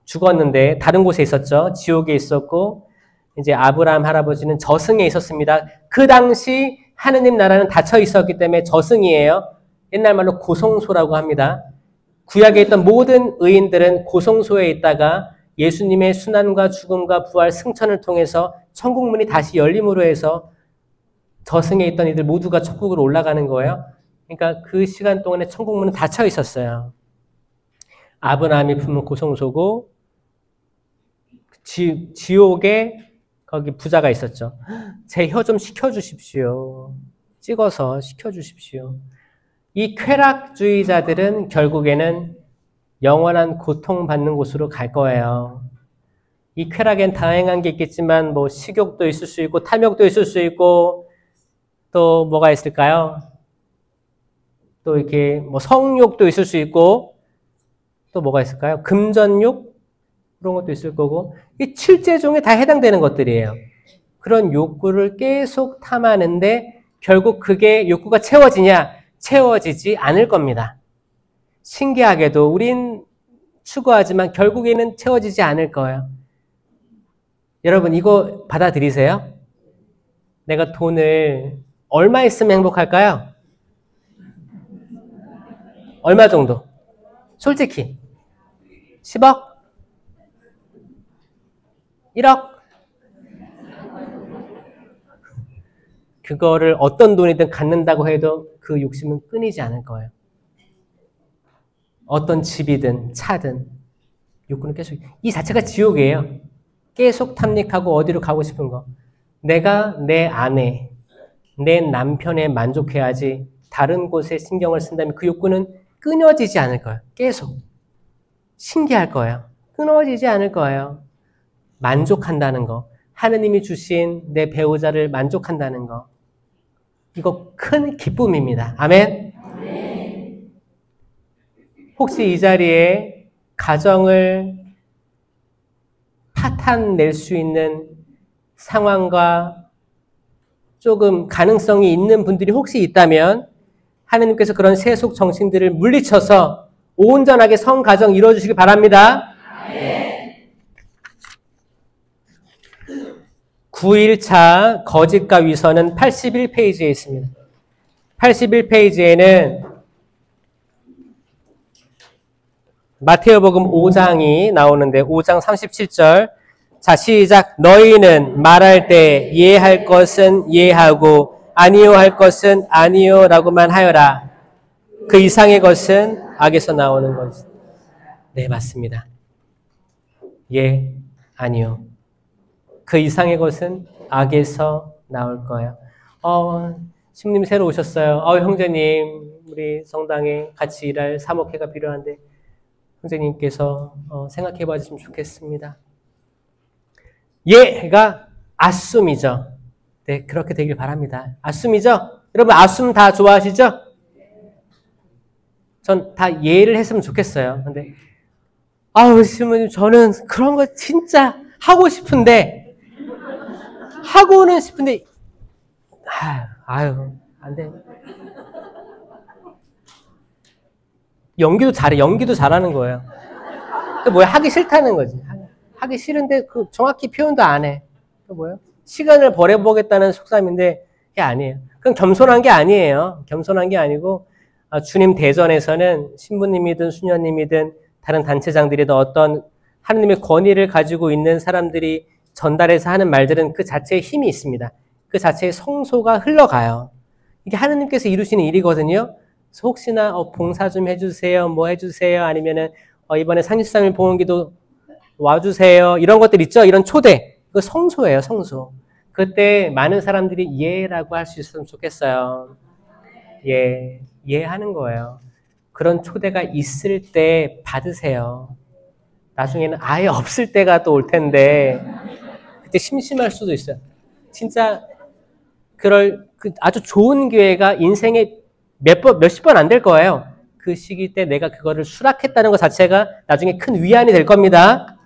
죽었는데 다른 곳에 있었죠. 지옥에 있었고 이제 아브라함 할아버지는 저승에 있었습니다. 그 당시 하느님 나라는 닫혀 있었기 때문에 저승이에요. 옛날 말로 고성소라고 합니다. 구약에 있던 모든 의인들은 고성소에 있다가 예수님의 순환과 죽음과 부활 승천을 통해서 천국문이 다시 열림으로 해서 저승에 있던 이들 모두가 천국으로 올라가는 거예요. 그러니까 그 시간 동안에 천국문은 닫혀 있었어요. 아브라함이 품은 고성소고 지옥에 거기 부자가 있었죠. 제 혀 좀 식혀주십시오. 찍어서 식혀주십시오. 이 쾌락주의자들은 결국에는 영원한 고통받는 곳으로 갈 거예요. 이 쾌락엔 다양한 게 있겠지만 뭐 식욕도 있을 수 있고 탐욕도 있을 수 있고 또 뭐가 있을까요? 또 이렇게 뭐 성욕도 있을 수 있고 또 뭐가 있을까요? 금전욕? 그런 것도 있을 거고 이 7죄종에 다 해당되는 것들이에요. 그런 욕구를 계속 탐하는데 결국 그게 욕구가 채워지냐? 채워지지 않을 겁니다. 신기하게도 우린 추구하지만 결국에는 채워지지 않을 거예요. 여러분 이거 받아들이세요? 내가 돈을 얼마 있으면 행복할까요? 얼마 정도? 솔직히 10억? 1억? 그거를 어떤 돈이든 갖는다고 해도 그 욕심은 끊이지 않을 거예요. 어떤 집이든 차든 욕구는 계속, 이 자체가 지옥이에요. 계속 탐닉하고 어디로 가고 싶은 거. 내가 내 아내, 내 남편에 만족해야지 다른 곳에 신경을 쓴다면 그 욕구는 끊어지지 않을 거예요. 계속. 신기할 거예요. 끊어지지 않을 거예요. 만족한다는 거. 하느님이 주신 내 배우자를 만족한다는 거. 이거 큰 기쁨입니다. 아멘? 아멘. 혹시 이 자리에 가정을 파탄낼 수 있는 상황과 조금 가능성이 있는 분들이 혹시 있다면 하느님께서 그런 세속 정신들을 물리쳐서 온전하게 성가정 이루어주시기 바랍니다. 아멘. 9일차 거짓과 위선은 81페이지에 있습니다. 81페이지에는 마테오복음 5장이 나오는데 5장 37절. 자, 시작. 너희는 말할 때 예할 것은 예하고 아니요 할 것은 아니요라고만 하여라. 그 이상의 것은 악에서 나오는 것. 네, 맞습니다. 예, 아니요. 그 이상의 것은 악에서 나올 거예요. 신부님 새로 오셨어요. 형제님, 우리 성당에 같이 일할 사목회가 필요한데 선생님께서 생각해 봐 주시면 좋겠습니다. 예가 아숨이죠. 네, 그렇게 되길 바랍니다. 아숨이죠? 여러분 아숨 다 좋아하시죠? 전 다 예를 했으면 좋겠어요. 근데 신부님 저는 그런 거 진짜 하고 싶은데 하고는 싶은데 안 돼. 연기도 잘해. 연기도 잘하는 거예요. 뭐야? 하기 싫다는 거지. 하기 싫은데 그 정확히 표현도 안 해. 그 뭐예요? 시간을 버려보겠다는 속담인데 그게 아니에요. 그건 겸손한 게 아니에요. 겸손한 게 아니고 주님 대전에서는 신부님이든 수녀님이든 다른 단체장들이든 어떤 하느님의 권위를 가지고 있는 사람들이 전달해서 하는 말들은 그 자체에 힘이 있습니다. 그 자체에 성소가 흘러가요. 이게 하느님께서 이루시는 일이거든요. 혹시나 봉사 좀 해주세요, 뭐 해주세요, 아니면은 이번에 33일 봉헌기도 와주세요, 이런 것들 있죠. 이런 초대, 그 성소예요, 성소. 그때 많은 사람들이 예라고 할 수 있으면 좋겠어요. 예 하는 거예요. 그런 초대가 있을 때 받으세요. 나중에는 아예 없을 때가 또 올 텐데 그때 심심할 수도 있어요. 진짜 아주 좋은 기회가 인생에 몇십 번 안 될 거예요. 그 시기 때 내가 그거를 수락했다는 것 자체가 나중에 큰 위안이 될 겁니다.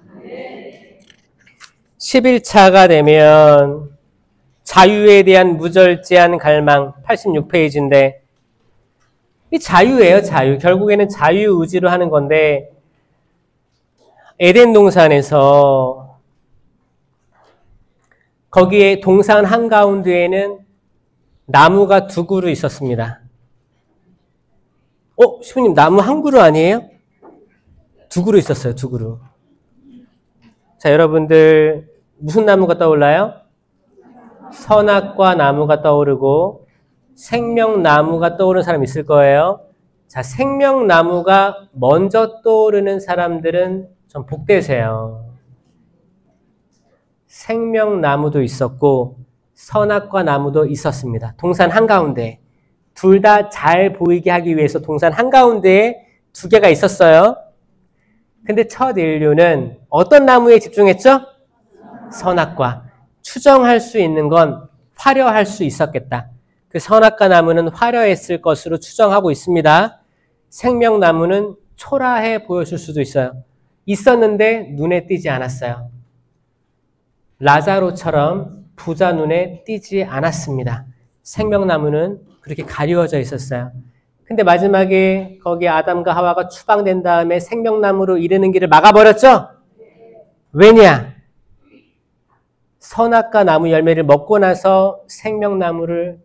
11차가 되면 자유에 대한 무절제한 갈망 86페이지인데 이 자유예요, 자유. 결국에는 자유의지로 하는 건데 에덴 동산에서 거기에 동산 한가운데에는 나무가 2그루 있었습니다. 신부님 나무 1그루 아니에요? 2그루 있었어요. 2그루. 자, 여러분들 무슨 나무가 떠올라요? 선악과 나무가 떠오르고 생명나무가 떠오르는 사람 있을 거예요. 자, 생명나무가 먼저 떠오르는 사람들은 좀 복되세요. 생명나무도 있었고 선악과 나무도 있었습니다. 동산 한가운데. 둘 다 잘 보이게 하기 위해서 동산 한가운데에 2개가 있었어요. 근데 첫 인류는 어떤 나무에 집중했죠? 선악과. 추정할 수 있는 건 화려할 수 있었겠다. 그 선악과 나무는 화려했을 것으로 추정하고 있습니다. 생명나무는 초라해 보였을 수도 있어요. 있었는데 눈에 띄지 않았어요. 라자로처럼 부자 눈에 띄지 않았습니다. 생명나무는 그렇게 가리워져 있었어요. 근데 마지막에 거기 아담과 하와가 추방된 다음에 생명나무로 이르는 길을 막아버렸죠? 왜냐? 선악과 나무 열매를 먹고 나서 생명나무를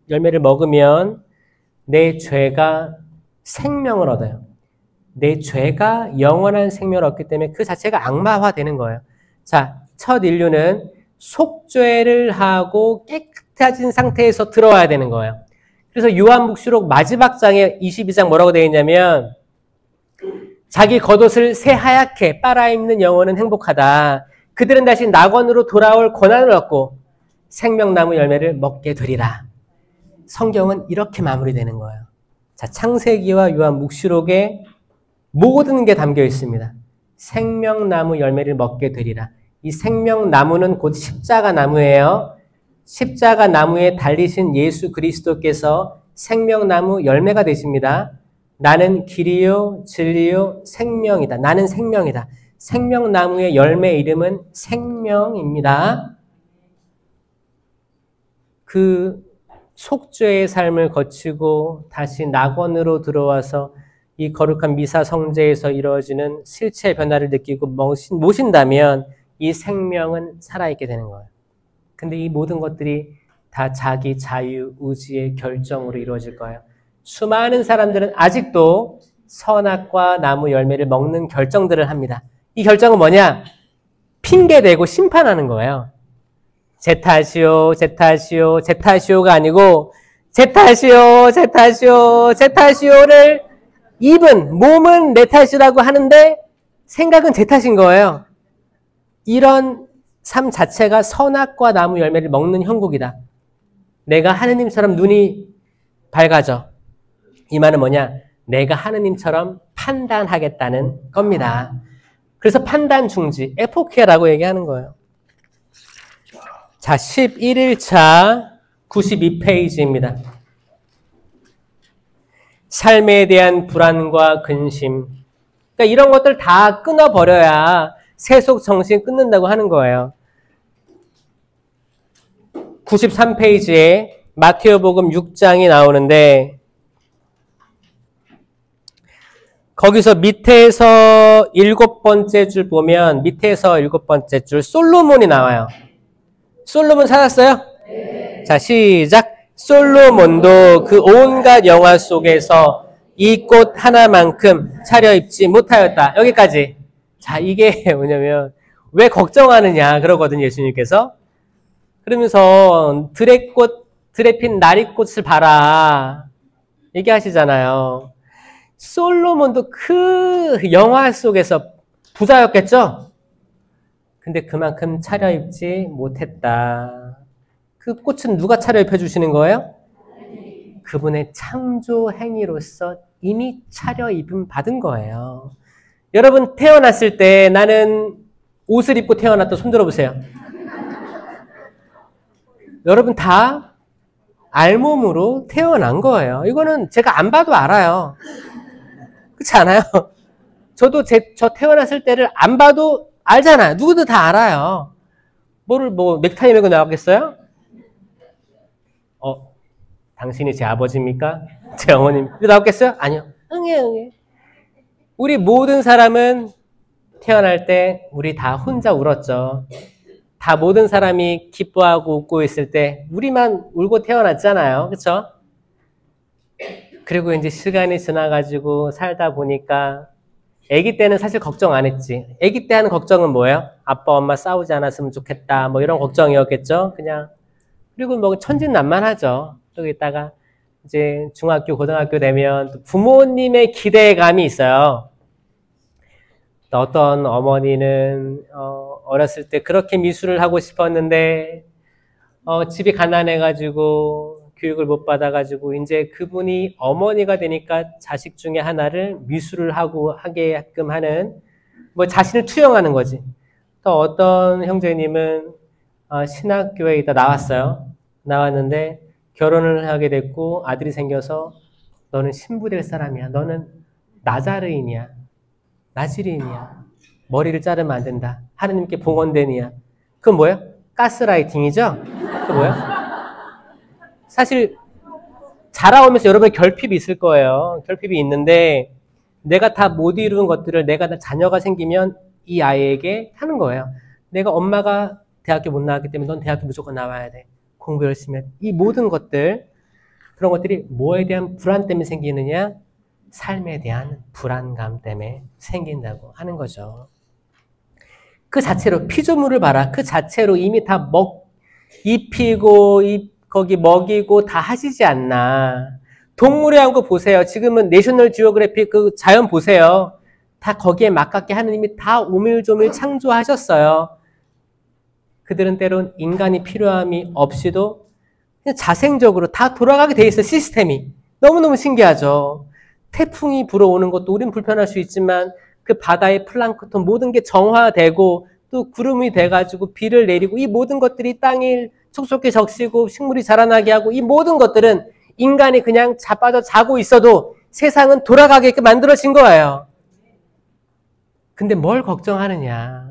열매를 먹으면 내 죄가 생명을 얻어요. 내 죄가 영원한 생명을 얻기 때문에 그 자체가 악마화되는 거예요. 자, 첫 인류는 속죄를 하고 깨끗해진 상태에서 들어와야 되는 거예요. 그래서 요한복수록 마지막 장에 22장 뭐라고 되어 있냐면 자기 겉옷을 새하얗게 빨아입는 영혼은 행복하다. 그들은 다시 낙원으로 돌아올 권한을 얻고 생명나무 열매를 먹게 되리라. 성경은 이렇게 마무리되는 거예요. 자, 창세기와 요한묵시록에 모든 게 담겨 있습니다. 생명나무 열매를 먹게 되리라. 이 생명나무는 곧 십자가 나무예요. 십자가 나무에 달리신 예수 그리스도께서 생명나무 열매가 되십니다. 나는 길이요 진리요 생명이다. 나는 생명이다. 생명나무의 열매 이름은 생명입니다. 그 속죄의 삶을 거치고 다시 낙원으로 들어와서 이 거룩한 미사 성제에서 이루어지는 실체 변화를 느끼고 모신다면 이 생명은 살아있게 되는 거예요. 근데 이 모든 것들이 다 자기 자유, 의지의 결정으로 이루어질 거예요. 수많은 사람들은 아직도 선악과 나무 열매를 먹는 결정들을 합니다. 이 결정은 뭐냐? 핑계대고 심판하는 거예요. 제 탓이요, 제 탓이요, 제 탓이요가 아니고 제 탓이요, 제 탓이요, 제 탓이요를 몸은 내 탓이라고 하는데 생각은 제 탓인 거예요. 이런 삶 자체가 선악과 나무 열매를 먹는 형국이다. 내가 하느님처럼 눈이 밝아져. 이 말은 뭐냐? 내가 하느님처럼 판단하겠다는 겁니다. 그래서 판단 중지, 에포케라고 얘기하는 거예요. 자, 11일차 92페이지입니다. 삶에 대한 불안과 근심. 그러니까 이런 것들 다 끊어버려야 세속 정신 끊는다고 하는 거예요. 93페이지에 마태오복음 6장이 나오는데 거기서 밑에서 7번째 줄 보면 밑에서 7번째 줄 솔로몬이 나와요. 솔로몬 찾았어요? 네. 자, 시작. 솔로몬도 그 온갖 영화 속에서 이 꽃 하나만큼 차려입지 못하였다. 여기까지. 자, 이게 뭐냐면 왜 걱정하느냐 그러거든요, 예수님께서. 그러면서 들에 핀 나리꽃을 봐라 얘기하시잖아요. 솔로몬도 그 영화 속에서 부자였겠죠? 근데 그만큼 차려입지 못했다. 그 꽃은 누가 차려입혀 주시는 거예요? 그분의 창조 행위로서 이미 차려입음 받은 거예요. 여러분 태어났을 때 나는 옷을 입고 태어났다 손 들어보세요. 여러분 다 알몸으로 태어난 거예요. 이거는 제가 안 봐도 알아요. 그렇지 않아요? 저도 저 태어났을 때를 안 봐도 알잖아요. 누구도 다 알아요. 넥타이 메고 나왔겠어요? 당신이 제 아버지입니까? 제 어머님. 나왔겠어요? 아니요. 응애. 우리 모든 사람은 태어날 때 우리 다 혼자 울었죠. 다 모든 사람이 기뻐하고 웃고 있을 때 우리만 울고 태어났잖아요. 그렇죠? 그리고 이제 시간이 지나가지고 살다 보니까 아기 때는 사실 걱정 안 했지. 아기 때 하는 걱정은 뭐예요? 아빠 엄마 싸우지 않았으면 좋겠다. 뭐 이런 걱정이었겠죠. 그냥. 그리고 뭐 천진난만하죠. 여기다가 이제 중학교, 고등학교 되면 부모님의 기대감이 있어요. 어떤 어머니는 어렸을 때 그렇게 미술을 하고 싶었는데 집이 가난해가지고 교육을 못 받아가지고 이제 그분이 어머니가 되니까 자식 중에 하나를 미술을 하게끔 하는 뭐 자신을 투영하는 거지. 또 어떤 형제님은 신학교에 있다 나왔어요. 나왔는데 결혼을 하게 됐고 아들이 생겨서 너는 신부 될 사람이야. 너는 나자르인이야. 나지린이야. 머리를 자르면 안 된다. 하느님께 봉헌된이야. 그건 뭐예요? 가스라이팅이죠? 그건 뭐예요? 사실 자라오면서 여러분의 결핍이 있을 거예요. 결핍이 있는데 내가 다 못 이룬 것들을 내가 자녀가 생기면 이 아이에게 하는 거예요. 내가 엄마가 대학교 못 나왔기 때문에 넌 대학교 무조건 나와야 돼. 공부 열심히 해. 이 모든 것들, 그런 것들이 뭐에 대한 불안 때문에 생기느냐? 삶에 대한 불안감 때문에 생긴다고 하는 거죠. 그 자체로 피조물을 봐라. 그 자체로 이미 다 입히고 거기 먹이고 다 하시지 않나. 동물의 왕국 보세요. 지금은 내셔널 지오그래픽 그 자연 보세요. 다 거기에 맞게 하느님이 다 오밀조밀 창조하셨어요. 그들은 때론 인간이 필요함이 없이도 그냥 자생적으로 다 돌아가게 돼 있어, 시스템이. 너무너무 신기하죠. 태풍이 불어오는 것도 우린 불편할 수 있지만 그 바다의 플랑크톤 모든 게 정화되고 또 구름이 돼가지고 비를 내리고 이 모든 것들이 땅을 촉촉히 적시고 식물이 자라나게 하고 이 모든 것들은 인간이 그냥 자빠져 자고 있어도 세상은 돌아가게끔 만들어진 거예요. 근데 뭘 걱정하느냐.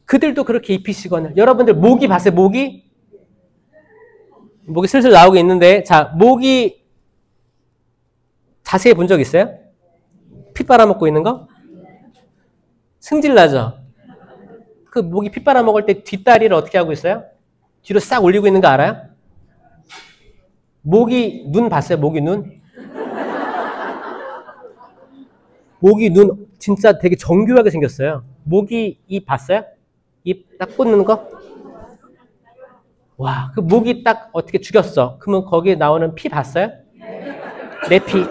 그들도 그렇게 입히시거늘. 여러분들 모기 봤어요? 모기 슬슬 나오고 있는데 자, 모기 자세히 본 적 있어요? 피 빨아먹고 있는 거? 승질 나죠? 그 모기 피 빨아먹을 때 뒷다리를 어떻게 하고 있어요? 뒤로 싹 올리고 있는 거 알아요? 모기 눈 봤어요? 모기 눈? 목이 눈 진짜 되게 정교하게 생겼어요. 목이 입 봤어요? 입 딱 꽂는 거? 와, 그 목이 딱 어떻게 죽였어. 그러면 거기에 나오는 피 봤어요? 내 피.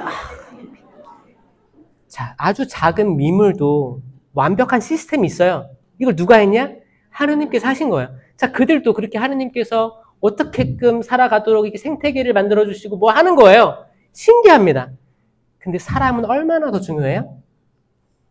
자, 아주 작은 미물도 완벽한 시스템이 있어요. 이걸 누가 했냐? 하느님께서 하신 거예요. 자, 그들도 그렇게 하느님께서 어떻게끔 살아가도록 이렇게 생태계를 만들어주시고 뭐 하는 거예요. 신기합니다. 근데 사람은 얼마나 더 중요해요?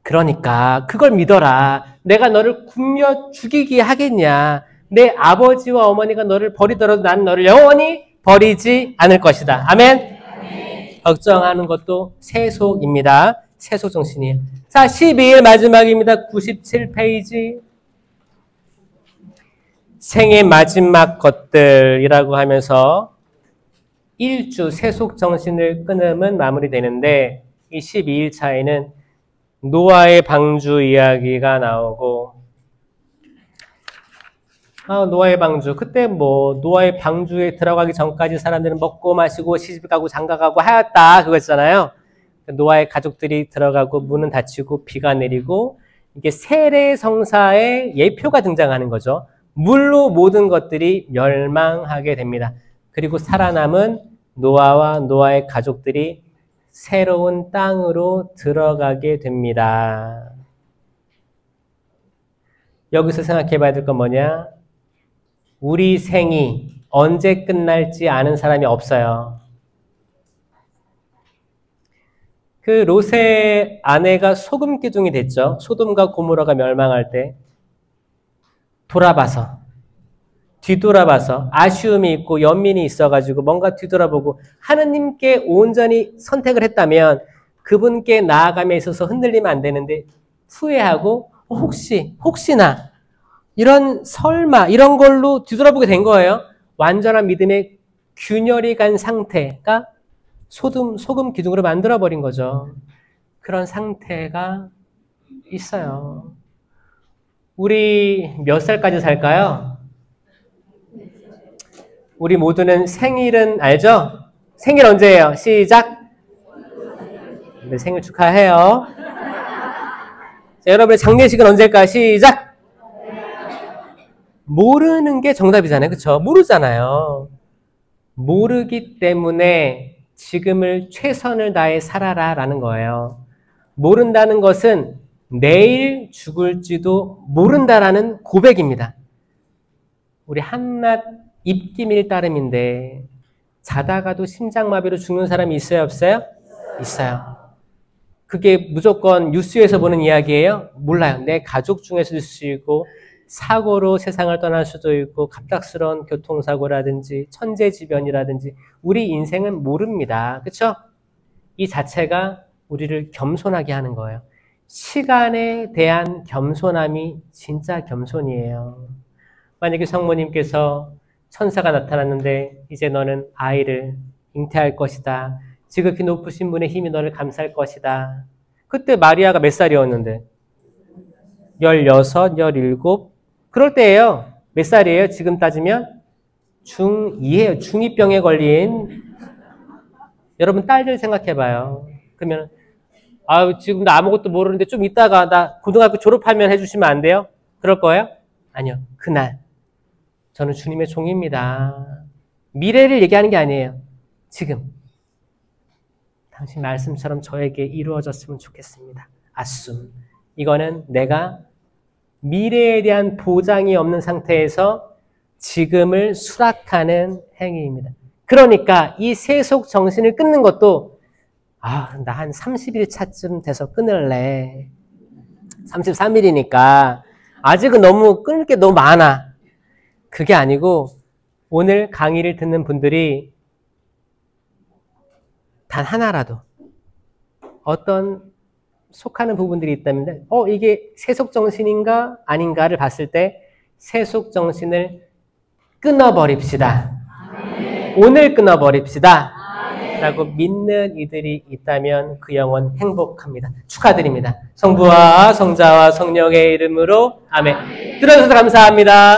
그러니까 그걸 믿어라. 내가 너를 굶겨 죽이게 하겠냐. 내 아버지와 어머니가 너를 버리더라도 난 너를 영원히 버리지 않을 것이다. 아멘? 아멘. 걱정하는 것도 세속입니다. 세속 정신이에요. 자, 12일 마지막입니다. 97페이지. 생의 마지막 것들이라고 하면서 1주 세속 정신을 끊음은 마무리되는데 이 12일 차에는 노아의 방주 이야기가 나오고 노아의 방주. 그때 뭐 노아의 방주에 들어가기 전까지 사람들은 먹고 마시고 시집가고 장가가고 하였다 그거잖아요. 노아의 가족들이 들어가고 문은 닫히고 비가 내리고 이게 세례성사의 예표가 등장하는 거죠. 물로 모든 것들이 멸망하게 됩니다. 그리고 살아남은 노아와 노아의 가족들이 새로운 땅으로 들어가게 됩니다. 여기서 생각해 봐야 될 건 뭐냐? 우리 생이 언제 끝날지 아는 사람이 없어요. 그 롯의 아내가 소금 기둥이 됐죠. 소돔과 고모라가 멸망할 때 뒤돌아봐서 아쉬움이 있고 연민이 있어가지고 뭔가 뒤돌아보고 하느님께 온전히 선택을 했다면 그분께 나아감에 있어서 흔들리면 안 되는데 후회하고 혹시나 이런 설마 이런 걸로 뒤돌아보게 된 거예요. 완전한 믿음의 균열이 간 상태가 소금 기둥으로 만들어버린 거죠. 그런 상태가 있어요. 우리 몇 살까지 살까요? 우리 모두는 생일은 알죠? 생일 언제예요? 시작! 네, 생일 축하해요. 자, 여러분의 장례식은 언제일까요? 시작! 모르는 게 정답이잖아요. 그렇죠? 모르잖아요. 모르기 때문에 지금을 최선을 다해 살아라 라는 거예요. 모른다는 것은 내일 죽을지도 모른다라는 고백입니다. 우리 한낱 입김일 따름인데 자다가도 심장마비로 죽는 사람이 있어요? 없어요? 있어요. 그게 무조건 뉴스에서 보는 이야기예요? 몰라요. 내 가족 중에서도 있을 수 있고 사고로 세상을 떠날 수도 있고 갑작스러운 교통사고라든지 천재지변이라든지 우리 인생은 모릅니다. 그렇죠? 이 자체가 우리를 겸손하게 하는 거예요. 시간에 대한 겸손함이 진짜 겸손이에요. 만약에 성모님께서 천사가 나타났는데 이제 너는 아이를 잉태할 것이다. 지극히 높으신 분의 힘이 너를 감쌀 것이다. 그때 마리아가 몇 살이었는데? 16, 17 그럴 때예요. 몇 살이에요? 지금 따지면? 중2예요. 중2병에 걸린 여러분 딸들 생각해봐요. 그러면 지금 나 아무것도 모르는데 좀 이따가 나 고등학교 졸업하면 해주시면 안 돼요? 그럴 거예요? 아니요. 그날 저는 주님의 종입니다. 미래를 얘기하는 게 아니에요. 지금 당신 말씀처럼 저에게 이루어졌으면 좋겠습니다. 아숨. 이거는 내가 미래에 대한 보장이 없는 상태에서 지금을 수락하는 행위입니다. 그러니까 이 세속 정신을 끊는 것도 나 한 30일 차쯤 돼서 끊을래. 33일이니까 아직은 너무 끊을 게 너무 많아. 그게 아니고 오늘 강의를 듣는 분들이 단 하나라도 어떤 속하는 부분들이 있다면 이게 세속정신인가 아닌가를 봤을 때 세속정신을 끊어버립시다. 아멘. 오늘 끊어버립시다. 아멘. 라고 믿는 이들이 있다면 그 영혼 행복합니다. 축하드립니다. 성부와 성자와 성령의 이름으로 아멘. 아멘. 들어주셔서 감사합니다.